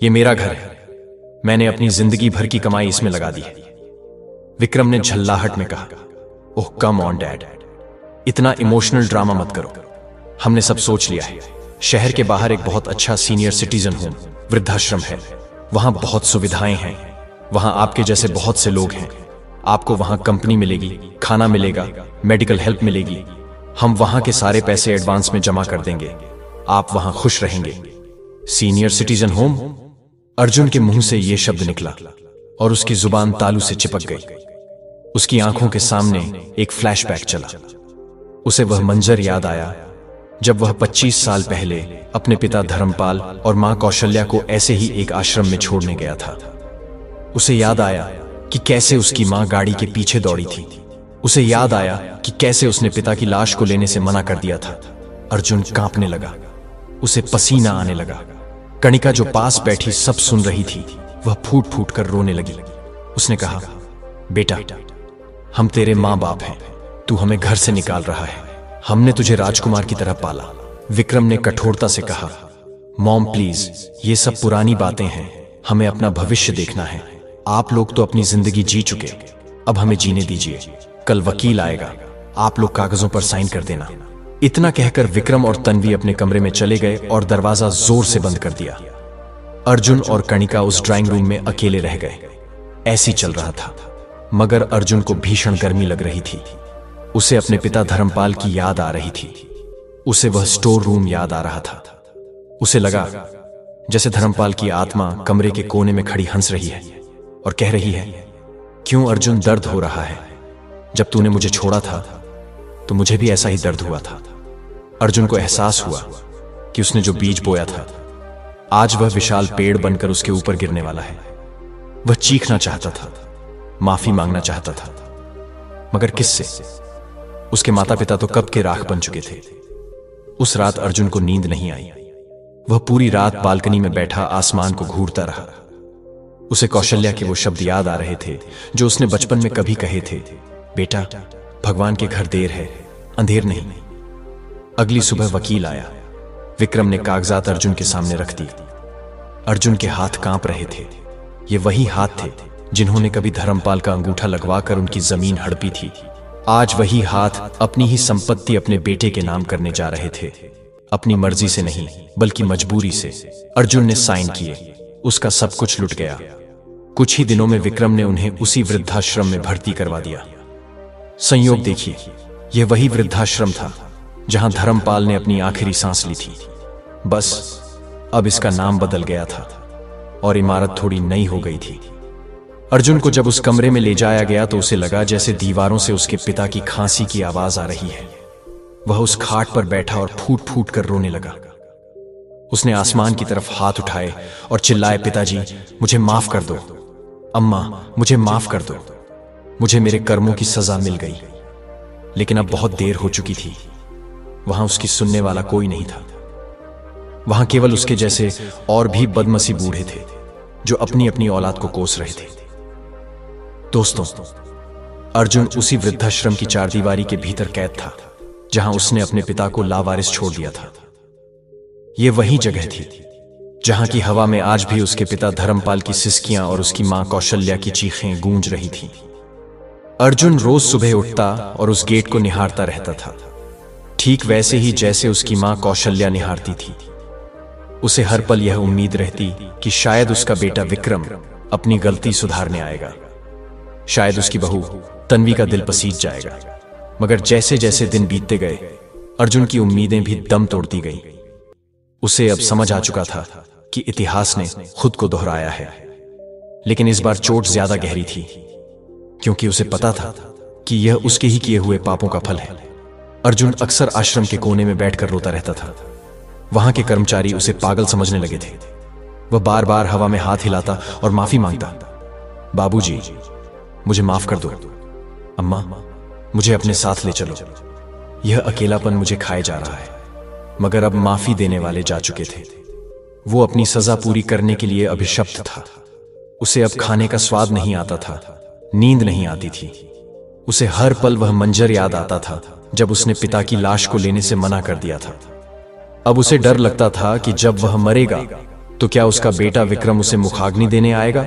ये मेरा घर है। मैंने अपनी जिंदगी भर की कमाई इसमें लगा दी है। विक्रम ने झल्लाहट में कहा, ओह कम ऑन डैड, इतना इमोशनल ड्रामा मत करो। हमने सब सोच लिया है। शहर के बाहर एक बहुत अच्छा सीनियर सिटीजन होम, वृद्धाश्रम है। वहां बहुत सुविधाएं हैं। वहां आपके जैसे बहुत से लोग हैं। आपको वहां कंपनी मिलेगी, खाना मिलेगा, मेडिकल हेल्प मिलेगी। हम वहां के सारे पैसे एडवांस में जमा कर देंगे। आप वहां खुश रहेंगे। Senior citizen home. अर्जुन के मुंह से यह शब्द निकला और उसकी जुबान तालू से चिपक गई। उसकी आंखों के सामने एक फ्लैशबैक चला। उसे वह मंजर याद आया जब वह 25 साल पहले अपने पिता धर्मपाल और मां कौशल्या को ऐसे ही एक आश्रम में छोड़ने गया था। उसे याद आया कि कैसे उसकी मां गाड़ी के पीछे दौड़ी थी। उसे याद आया कि कैसे उसने पिता की लाश को लेने से मना कर दिया था। अर्जुन कांपने लगा। उसे पसीना आने लगा। कणिका जो पास बैठी सब सुन रही थी, वह फूट फूट कर रोने लगी। उसने कहा, बेटा, हम तेरे मां बाप हैं। तू हमें घर से निकाल रहा है। हमने तुझे राजकुमार की तरह पाला। विक्रम ने कठोरता से कहा, मॉम प्लीज, ये सब पुरानी बातें हैं। हमें अपना भविष्य देखना है। आप लोग तो अपनी जिंदगी जी चुके, अब हमें जीने दीजिए। कल वकील आएगा, आप लोग कागजों पर साइन कर देना। इतना कहकर विक्रम और तन्वी अपने कमरे में चले गए और दरवाजा जोर से बंद कर दिया। अर्जुन और कणिका उस ड्राइंग रूम में अकेले रह गए। ऐसी चल रहा था, मगर अर्जुन को भीषण गर्मी लग रही थी। उसे अपने पिता धर्मपाल की याद आ रही थी। उसे वह स्टोर रूम याद आ रहा था। उसे लगा जैसे धर्मपाल की आत्मा कमरे के कोने में खड़ी हंस रही है और कह रही है, क्यों अर्जुन, दर्द हो रहा है? जब तूने मुझे छोड़ा था तो मुझे भी ऐसा ही दर्द हुआ था। अर्जुन को एहसास हुआ कि उसने जो बीज बोया था, आज वह विशाल पेड़ बनकर उसके ऊपर गिरने वाला है। वह चीखना चाहता था, माफी मांगना चाहता था, मगर किससे? उसके माता पिता तो कब के राख बन चुके थे। उस रात अर्जुन को नींद नहीं आई। वह पूरी रात बालकनी में बैठा आसमान को घूरता रहा। उसे कौशल्या के वो शब्द याद आ रहे थे जो उसने बचपन में कभी कहे थे, बेटा, भगवान के घर देर है, अंधेर नहीं। अगली सुबह वकील आया। विक्रम ने कागजात अर्जुन के सामने रख दी। अर्जुन के हाथ कांप रहे थे। ये वही हाथ थे जिन्होंने कभी धर्मपाल का अंगूठा लगवाकर उनकी जमीन हड़पी थी। आज वही हाथ अपनी ही संपत्ति अपने बेटे के नाम करने जा रहे थे। अपनी मर्जी से नहीं, बल्कि मजबूरी से। अर्जुन ने साइन किए। उसका सब कुछ लुट गया। कुछ ही दिनों में विक्रम ने उन्हें उसी वृद्धाश्रम में भर्ती करवा दिया। संयोग देखिए, यह वही वृद्धाश्रम था जहां धर्मपाल ने अपनी आखिरी सांस ली थी। बस अब इसका नाम बदल गया था और इमारत थोड़ी नई हो गई थी। अर्जुन को जब उस कमरे में ले जाया गया तो उसे लगा जैसे दीवारों से उसके पिता की खांसी की आवाज आ रही है। वह उस खाट पर बैठा और फूट फूट कर रोने लगा। उसने आसमान की तरफ हाथ उठाए और चिल्लाए, पिताजी, मुझे माफ कर दो। अम्मा, मुझे माफ कर दो। मुझे मेरे कर्मों की सजा मिल गई। लेकिन अब बहुत देर हो चुकी थी। वहां उसकी सुनने वाला कोई नहीं था। वहां केवल उसके जैसे और भी बदमसी बूढ़े थे जो अपनी अपनी औलाद को कोस रहे थे। दोस्तों, अर्जुन उसी वृद्धाश्रम की चारदीवारी के भीतर कैद था जहां उसने अपने पिता को लावारिस छोड़ दिया था। यह वही जगह थी जहां की हवा में आज भी उसके पिता धर्मपाल की सिसकियां और उसकी मां कौशल्या की चीखें गूंज रही थीं। अर्जुन रोज सुबह उठता और उस गेट को निहारता रहता था, ठीक वैसे ही जैसे उसकी मां कौशल्या निहारती थी। उसे हर पल यह उम्मीद रहती कि शायद उसका बेटा विक्रम अपनी गलती सुधारने आएगा। शायद उसकी बहू तन्वी का दिल पसीज जाएगा। मगर जैसे जैसे दिन बीतते गए, अर्जुन की उम्मीदें भी दम तोड़ती गईं। उसे अब समझ आ चुका था कि इतिहास ने खुद को दोहराया है। लेकिन इस बार चोट ज्यादा गहरी थी, क्योंकि उसे पता था कि यह उसके ही किए हुए पापों का फल है। अर्जुन अक्सर आश्रम के कोने में बैठकर रोता रहता था। वहां के कर्मचारी उसे पागल समझने लगे थे। वह बार बार हवा में हाथ हिलाता और माफी मांगता, बाबूजी, मुझे माफ कर दो। अम्मा, मुझे अपने साथ ले चलो। यह अकेलापन मुझे खाए जा रहा है। मगर अब माफी देने वाले जा चुके थे। वो अपनी सजा पूरी करने के लिए अभिशप्त था। उसे अब खाने का स्वाद नहीं आता था, नींद नहीं आती थी। उसे हर पल वह मंजर याद आता था जब उसने पिता की लाश को लेने से मना कर दिया था। अब उसे डर लगता था कि जब वह मरेगा तो क्या उसका बेटा विक्रम उसे मुखाग्नि देने आएगा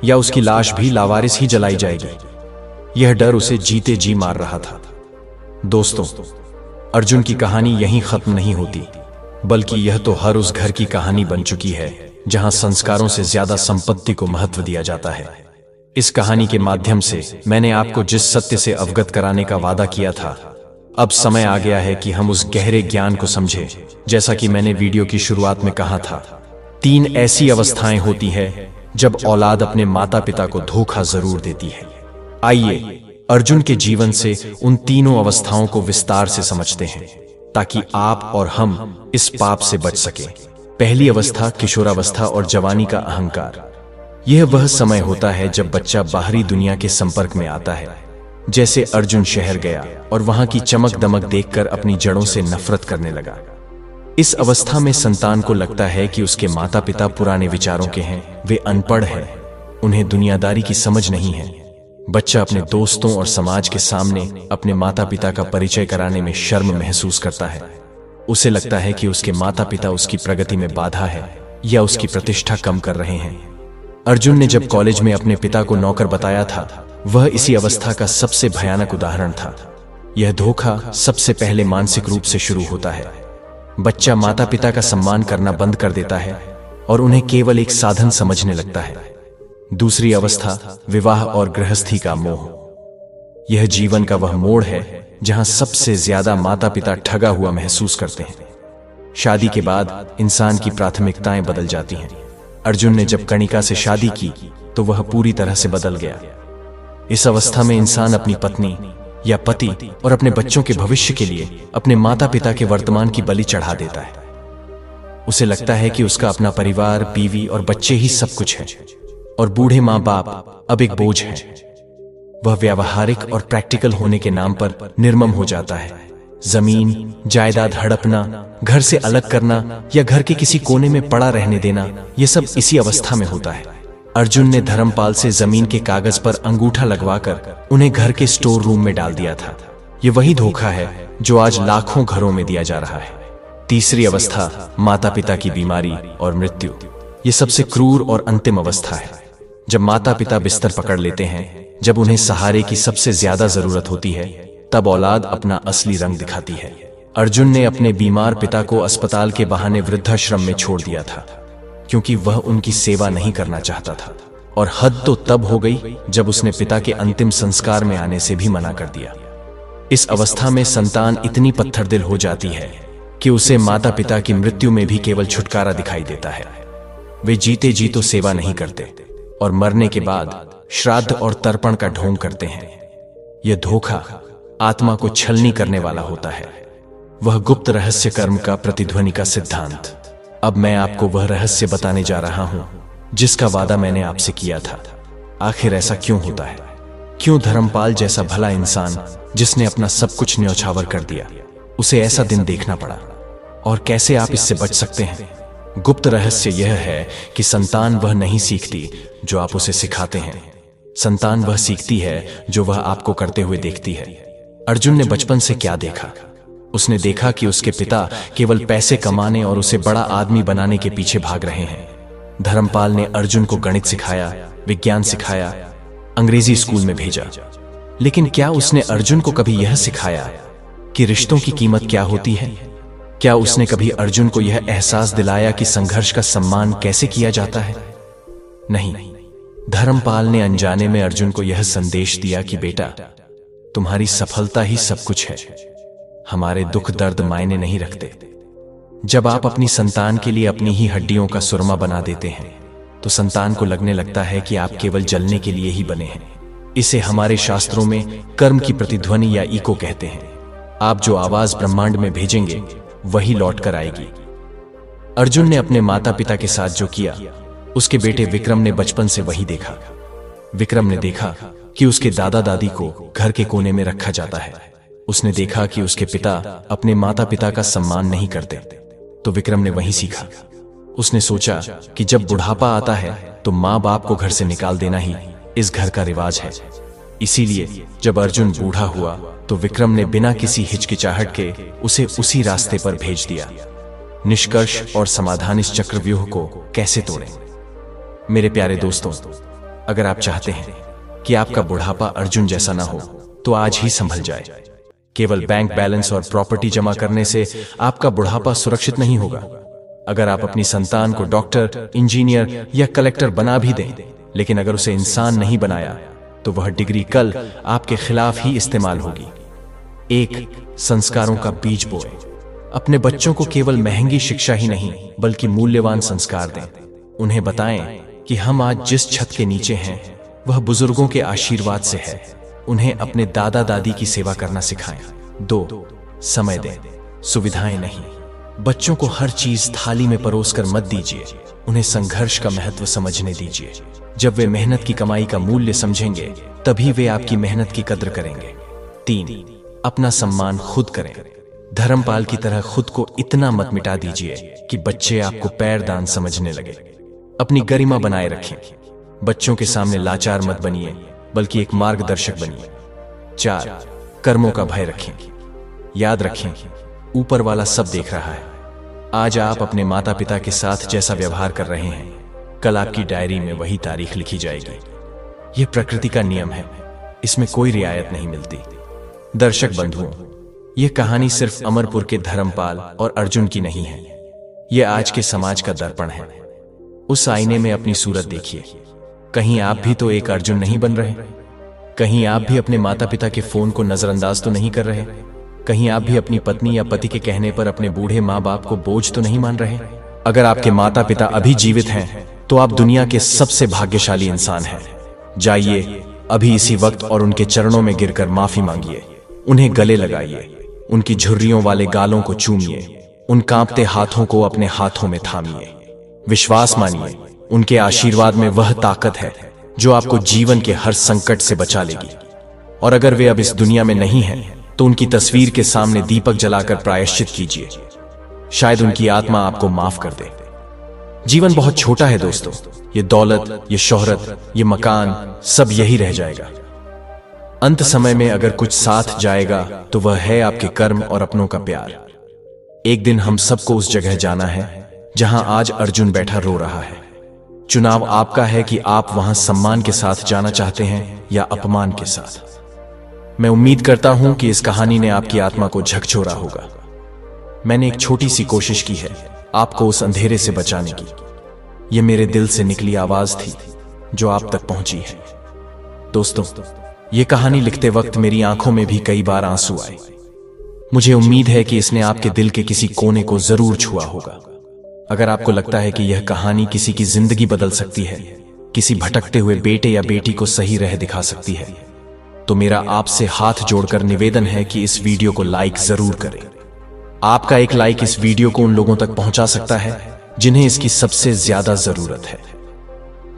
या उसकी लाश भी लावारिस ही जलाई जाएगी। यह डर उसे जीते जी मार रहा था। दोस्तों, अर्जुन की कहानी यहीं खत्म नहीं होती, बल्कि यह तो हर उस घर की कहानी बन चुकी है जहां संस्कारों से ज्यादा संपत्ति को महत्व दिया जाता है। इस कहानी के माध्यम से मैंने आपको जिस सत्य से अवगत कराने का वादा किया था, अब समय आ गया है कि हम उस गहरे ज्ञान को समझें। जैसा कि मैंने वीडियो की शुरुआत में कहा था, 3 ऐसी अवस्थाएं होती है जब औलाद अपने माता पिता को धोखा जरूर देती है। आइए अर्जुन के जीवन से उन तीनों अवस्थाओं को विस्तार से समझते हैं, ताकि आप और हम इस पाप से बच सकें। पहली अवस्था किशोरावस्था और जवानी का अहंकार। यह वह समय होता है जब बच्चा बाहरी दुनिया के संपर्क में आता है। जैसे अर्जुन शहर गया और वहां की चमक दमक देखकर अपनी जड़ों से नफरत करने लगा। इस अवस्था में संतान को लगता है कि उसके माता पिता पुराने विचारों के हैं, वे अनपढ़ हैं, उन्हें दुनियादारी की समझ नहीं है। बच्चा अपने दोस्तों और समाज के सामने अपने माता पिता का परिचय कराने में शर्म महसूस करता है। उसे लगता है कि उसके माता पिता उसकी प्रगति में बाधा है या उसकी प्रतिष्ठा कम कर रहे हैं। अर्जुन ने जब कॉलेज में अपने पिता को नौकर बताया था, वह इसी अवस्था का सबसे भयानक उदाहरण था। यह धोखा सबसे पहले मानसिक रूप से शुरू होता है। बच्चा माता पिता का सम्मान करना बंद कर देता है और उन्हें केवल एक साधन समझने लगता है। दूसरी अवस्था विवाह और गृहस्थी का मोह। यह जीवन का वह मोड़ है जहां सबसे ज्यादा माता पिता ठगा हुआ महसूस करते हैं। शादी के बाद इंसान की प्राथमिकताएं बदल जाती हैं। अर्जुन ने जब कणिका से शादी की तो वह पूरी तरह से बदल गया। इस अवस्था में इंसान अपनी पत्नी या पति और अपने बच्चों के भविष्य के लिए अपने माता पिता के वर्तमान की बलि चढ़ा देता है। उसे लगता है कि उसका अपना परिवार, बीवी और बच्चे ही सब कुछ है और बूढ़े माँ बाप अब एक बोझ है। वह व्यावहारिक और प्रैक्टिकल होने के नाम पर निर्मम हो जाता है। जमीन जायदाद हड़पना, घर से अलग करना या घर के किसी कोने में पड़ा रहने देना, यह सब इसी अवस्था में होता है। अर्जुन ने धर्मपाल से जमीन के कागज पर अंगूठा लगवाकर उन्हें घर के स्टोर रूम में डाल दिया था। यह वही धोखा है जो आज लाखों घरों में दिया जा रहा है। तीसरी अवस्था माता पिता की बीमारी और मृत्यु। यह सबसे क्रूर और अंतिम अवस्था है। जब माता पिता बिस्तर पकड़ लेते हैं, जब उन्हें सहारे की सबसे ज्यादा जरूरत होती है, तब औलाद अपना असली रंग दिखाती है। अर्जुन ने अपने बीमार पिता को अस्पताल के बहाने वृद्धाश्रम में छोड़ दिया था, क्योंकि वह उनकी सेवा नहीं करना चाहता था। और हद तो तब हो गई जब उसने पिता के अंतिम संस्कार में आने से भी मना कर दिया। इस अवस्था में संतान इतनी पत्थरदिल हो जाती है कि उसे माता पिता की मृत्यु में भी केवल छुटकारा दिखाई देता है। वे जीते जी तो सेवा नहीं करते और मरने के बाद श्राद्ध और तर्पण का ढोंग करते हैं। यह धोखा आत्मा को छलनी करने वाला होता है। वह गुप्त रहस्य कर्म का प्रतिध्वनि का सिद्धांत। अब मैं आपको वह रहस्य बताने जा रहा हूं जिसका वादा मैंने आपसे किया था। आखिर ऐसा क्यों होता है? क्यों धर्मपाल जैसा भला इंसान, जिसने अपना सब कुछ न्यौछावर कर दिया, उसे ऐसा दिन देखना पड़ा? और कैसे आप इससे बच सकते हैं? गुप्त रहस्य यह है कि संतान वह नहीं सीखती जो आप उसे सिखाते हैं। संतान वह सीखती है जो वह आपको करते हुए देखती है। अर्जुन ने बचपन से क्या देखा? उसने देखा कि उसके पिता केवल पैसे कमाने और उसे बड़ा आदमी बनाने के पीछे भाग रहे हैं। धर्मपाल ने अर्जुन को गणित सिखाया, विज्ञान सिखाया, अंग्रेजी स्कूल में भेजा, लेकिन क्या उसने अर्जुन को कभी यह सिखाया कि रिश्तों की कीमत क्या होती है? क्या उसने कभी अर्जुन को यह एहसास दिलाया कि संघर्ष का सम्मान कैसे किया जाता है? नहीं। धर्मपाल ने अनजाने में अर्जुन को यह संदेश दिया कि बेटा, तुम्हारी सफलता ही सब कुछ है, हमारे दुख दर्द मायने नहीं रखते। जब आप अपनी संतान के लिए अपनी ही हड्डियों का सुरमा बना देते हैं, तो संतान को लगने लगता है कि आप केवल जलने के लिए ही बने हैं। इसे हमारे शास्त्रों में कर्म की प्रतिध्वनि या इको कहते हैं। आप जो आवाज ब्रह्मांड में भेजेंगे वही लौट कर आएगी। अर्जुन ने अपने माता पिता के साथ जो किया, उसके बेटे विक्रम ने बचपन से वही देखा। विक्रम ने देखा कि उसके दादा दादी को घर के कोने में रखा जाता है। उसने देखा कि उसके पिता अपने माता पिता का सम्मान नहीं करते, तो विक्रम ने वही सीखा। उसने सोचा कि जब बुढ़ापा आता है तो माँ बाप को घर से निकाल देना ही इस घर का रिवाज है। इसीलिए जब अर्जुन बूढ़ा हुआ तो विक्रम ने बिना किसी हिचकिचाहट के उसे उसी रास्ते पर भेज दिया। निष्कर्ष और समाधान इस चक्रव्यूह को कैसे तोड़ें? मेरे प्यारे दोस्तों, अगर आप चाहते हैं कि आपका बुढ़ापा अर्जुन जैसा ना हो, तो आज ही संभल जाए। केवल बैंक बैलेंस और प्रॉपर्टी जमा करने से आपका बुढ़ापा सुरक्षित नहीं होगा। अगर आप अपनी संतान को डॉक्टर, इंजीनियर या कलेक्टर बना भी दें, लेकिन अगर उसे इंसान नहीं बनाया तो वह डिग्री कल आपके खिलाफ ही इस्तेमाल होगी। एक, संस्कारों का बीज बोए। अपने बच्चों को केवल महंगी शिक्षा ही नहीं बल्कि मूल्यवान संस्कार दें। उन्हें बताएं कि हम आज जिस छत के नीचे हैं वह बुजुर्गों के आशीर्वाद से है। उन्हें अपने दादा दादी की सेवा करना सिखाएं। 2, समय दें, सुविधाएं नहीं। बच्चों को हर चीज थाली में परोसकर मत दीजिए, उन्हें संघर्ष का महत्व समझने दीजिए। जब वे मेहनत की कमाई का मूल्य समझेंगे तभी वे आपकी मेहनत की कद्र करेंगे। 3, अपना सम्मान खुद करें। धर्मपाल की तरह खुद को इतना मत मिटा दीजिए कि बच्चे आपको पैरदान समझने लगे। अपनी गरिमा बनाए रखें। बच्चों के सामने लाचार मत बनिए बल्कि एक मार्गदर्शक बनिए। 4, कर्मों का भय रखें। याद रखें, ऊपर वाला सब देख रहा है। आज आप अपने माता पिता के साथ जैसा व्यवहार कर रहे हैं कल आपकी डायरी में वही तारीख लिखी जाएगी। यह प्रकृति का नियम है, इसमें कोई रियायत नहीं मिलती। दर्शक बंधुओं, यह कहानी सिर्फ अमरपुर के धर्मपाल और अर्जुन की नहीं है, यह आज के समाज का दर्पण है। उस आईने में अपनी सूरत देखिए। कहीं आप भी तो एक अर्जुन नहीं बन रहे? कहीं आप भी अपने माता पिता के फोन को नजरअंदाज तो नहीं कर रहे? कहीं आप भी अपनी पत्नी या पति के कहने पर अपने बूढ़े माँ बाप को बोझ तो नहीं मान रहे? अगर आपके माता पिता अभी जीवित हैं तो आप दुनिया के सबसे भाग्यशाली इंसान हैं। जाइए अभी इसी वक्त और उनके चरणों में गिरकर माफी मांगिए। उन्हें गले लगाइए, उनकी झुर्रियों वाले गालों को चूमिए, उन कांपते हाथों को अपने हाथों में थामिए। विश्वास मानिए, उनके आशीर्वाद में वह ताकत है जो आपको जीवन के हर संकट से बचा लेगी। और अगर वे अब इस दुनिया में नहीं हैं तो उनकी तस्वीर के सामने दीपक जलाकर प्रायश्चित कीजिए। शायद उनकी आत्मा आपको माफ कर दे। जीवन बहुत छोटा है दोस्तों, ये दौलत, ये शोहरत, ये मकान, सब यही रह जाएगा। अंत समय में अगर कुछ साथ जाएगा तो वह है आपके कर्म और अपनों का प्यार। एक दिन हम सबको उस जगह जाना है जहां आज अर्जुन बैठा रो रहा है। चुनाव आपका है कि आप वहां सम्मान के साथ जाना चाहते हैं या अपमान के साथ। मैं उम्मीद करता हूं कि इस कहानी ने आपकी आत्मा को झकझोरा होगा। मैंने एक छोटी सी कोशिश की है आपको उस अंधेरे से बचाने की। यह मेरे दिल से निकली आवाज थी जो आप तक पहुंची है। दोस्तों, यह कहानी लिखते वक्त मेरी आंखों में भी कई बार आंसू आए। मुझे उम्मीद है कि इसने आपके दिल के किसी कोने को जरूर छुआ होगा। अगर आपको लगता है कि यह कहानी किसी की जिंदगी बदल सकती है, किसी भटकते हुए बेटे या बेटी को सही राह दिखा सकती है, तो मेरा आपसे हाथ जोड़कर निवेदन है कि इस वीडियो को लाइक जरूर करें। आपका एक लाइक इस वीडियो को उन लोगों तक पहुंचा सकता है जिन्हें इसकी सबसे ज्यादा जरूरत है।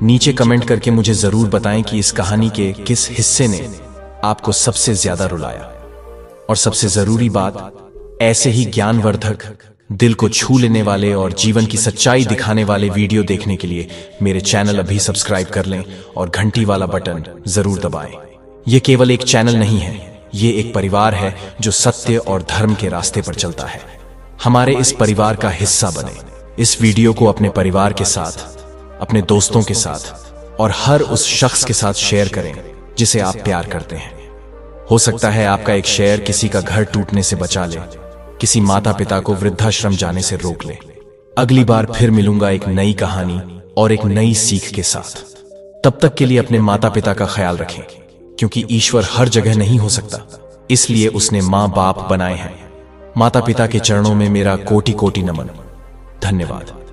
नीचे कमेंट करके मुझे जरूर बताएं कि इस कहानी के किस हिस्से ने आपको सबसे ज्यादा रुलाया। और सबसे जरूरी बात, ऐसे ही ज्ञानवर्धक, दिल को छू लेने वाले और जीवन की सच्चाई दिखाने वाले वीडियो देखने के लिए मेरे चैनल अभी सब्सक्राइब कर लें और घंटी वाला बटन जरूर दबाएं। यह केवल एक चैनल नहीं है, ये एक परिवार है जो सत्य और धर्म के रास्ते पर चलता है। हमारे इस परिवार का हिस्सा बने। इस वीडियो को अपने परिवार के साथ, अपने दोस्तों के साथ और हर उस शख्स के साथ शेयर करें जिसे आप प्यार करते हैं। हो सकता है आपका एक शेयर किसी का घर टूटने से बचा ले, किसी माता पिता को वृद्धाश्रम जाने से रोक ले। अगली बार फिर मिलूंगा एक नई कहानी और एक नई सीख के साथ। तब तक के लिए अपने माता पिता का ख्याल रखें, क्योंकि ईश्वर हर जगह नहीं हो सकता, इसलिए उसने माँ बाप बनाए हैं। माता पिता के चरणों में मेरा कोटि कोटि नमन। धन्यवाद।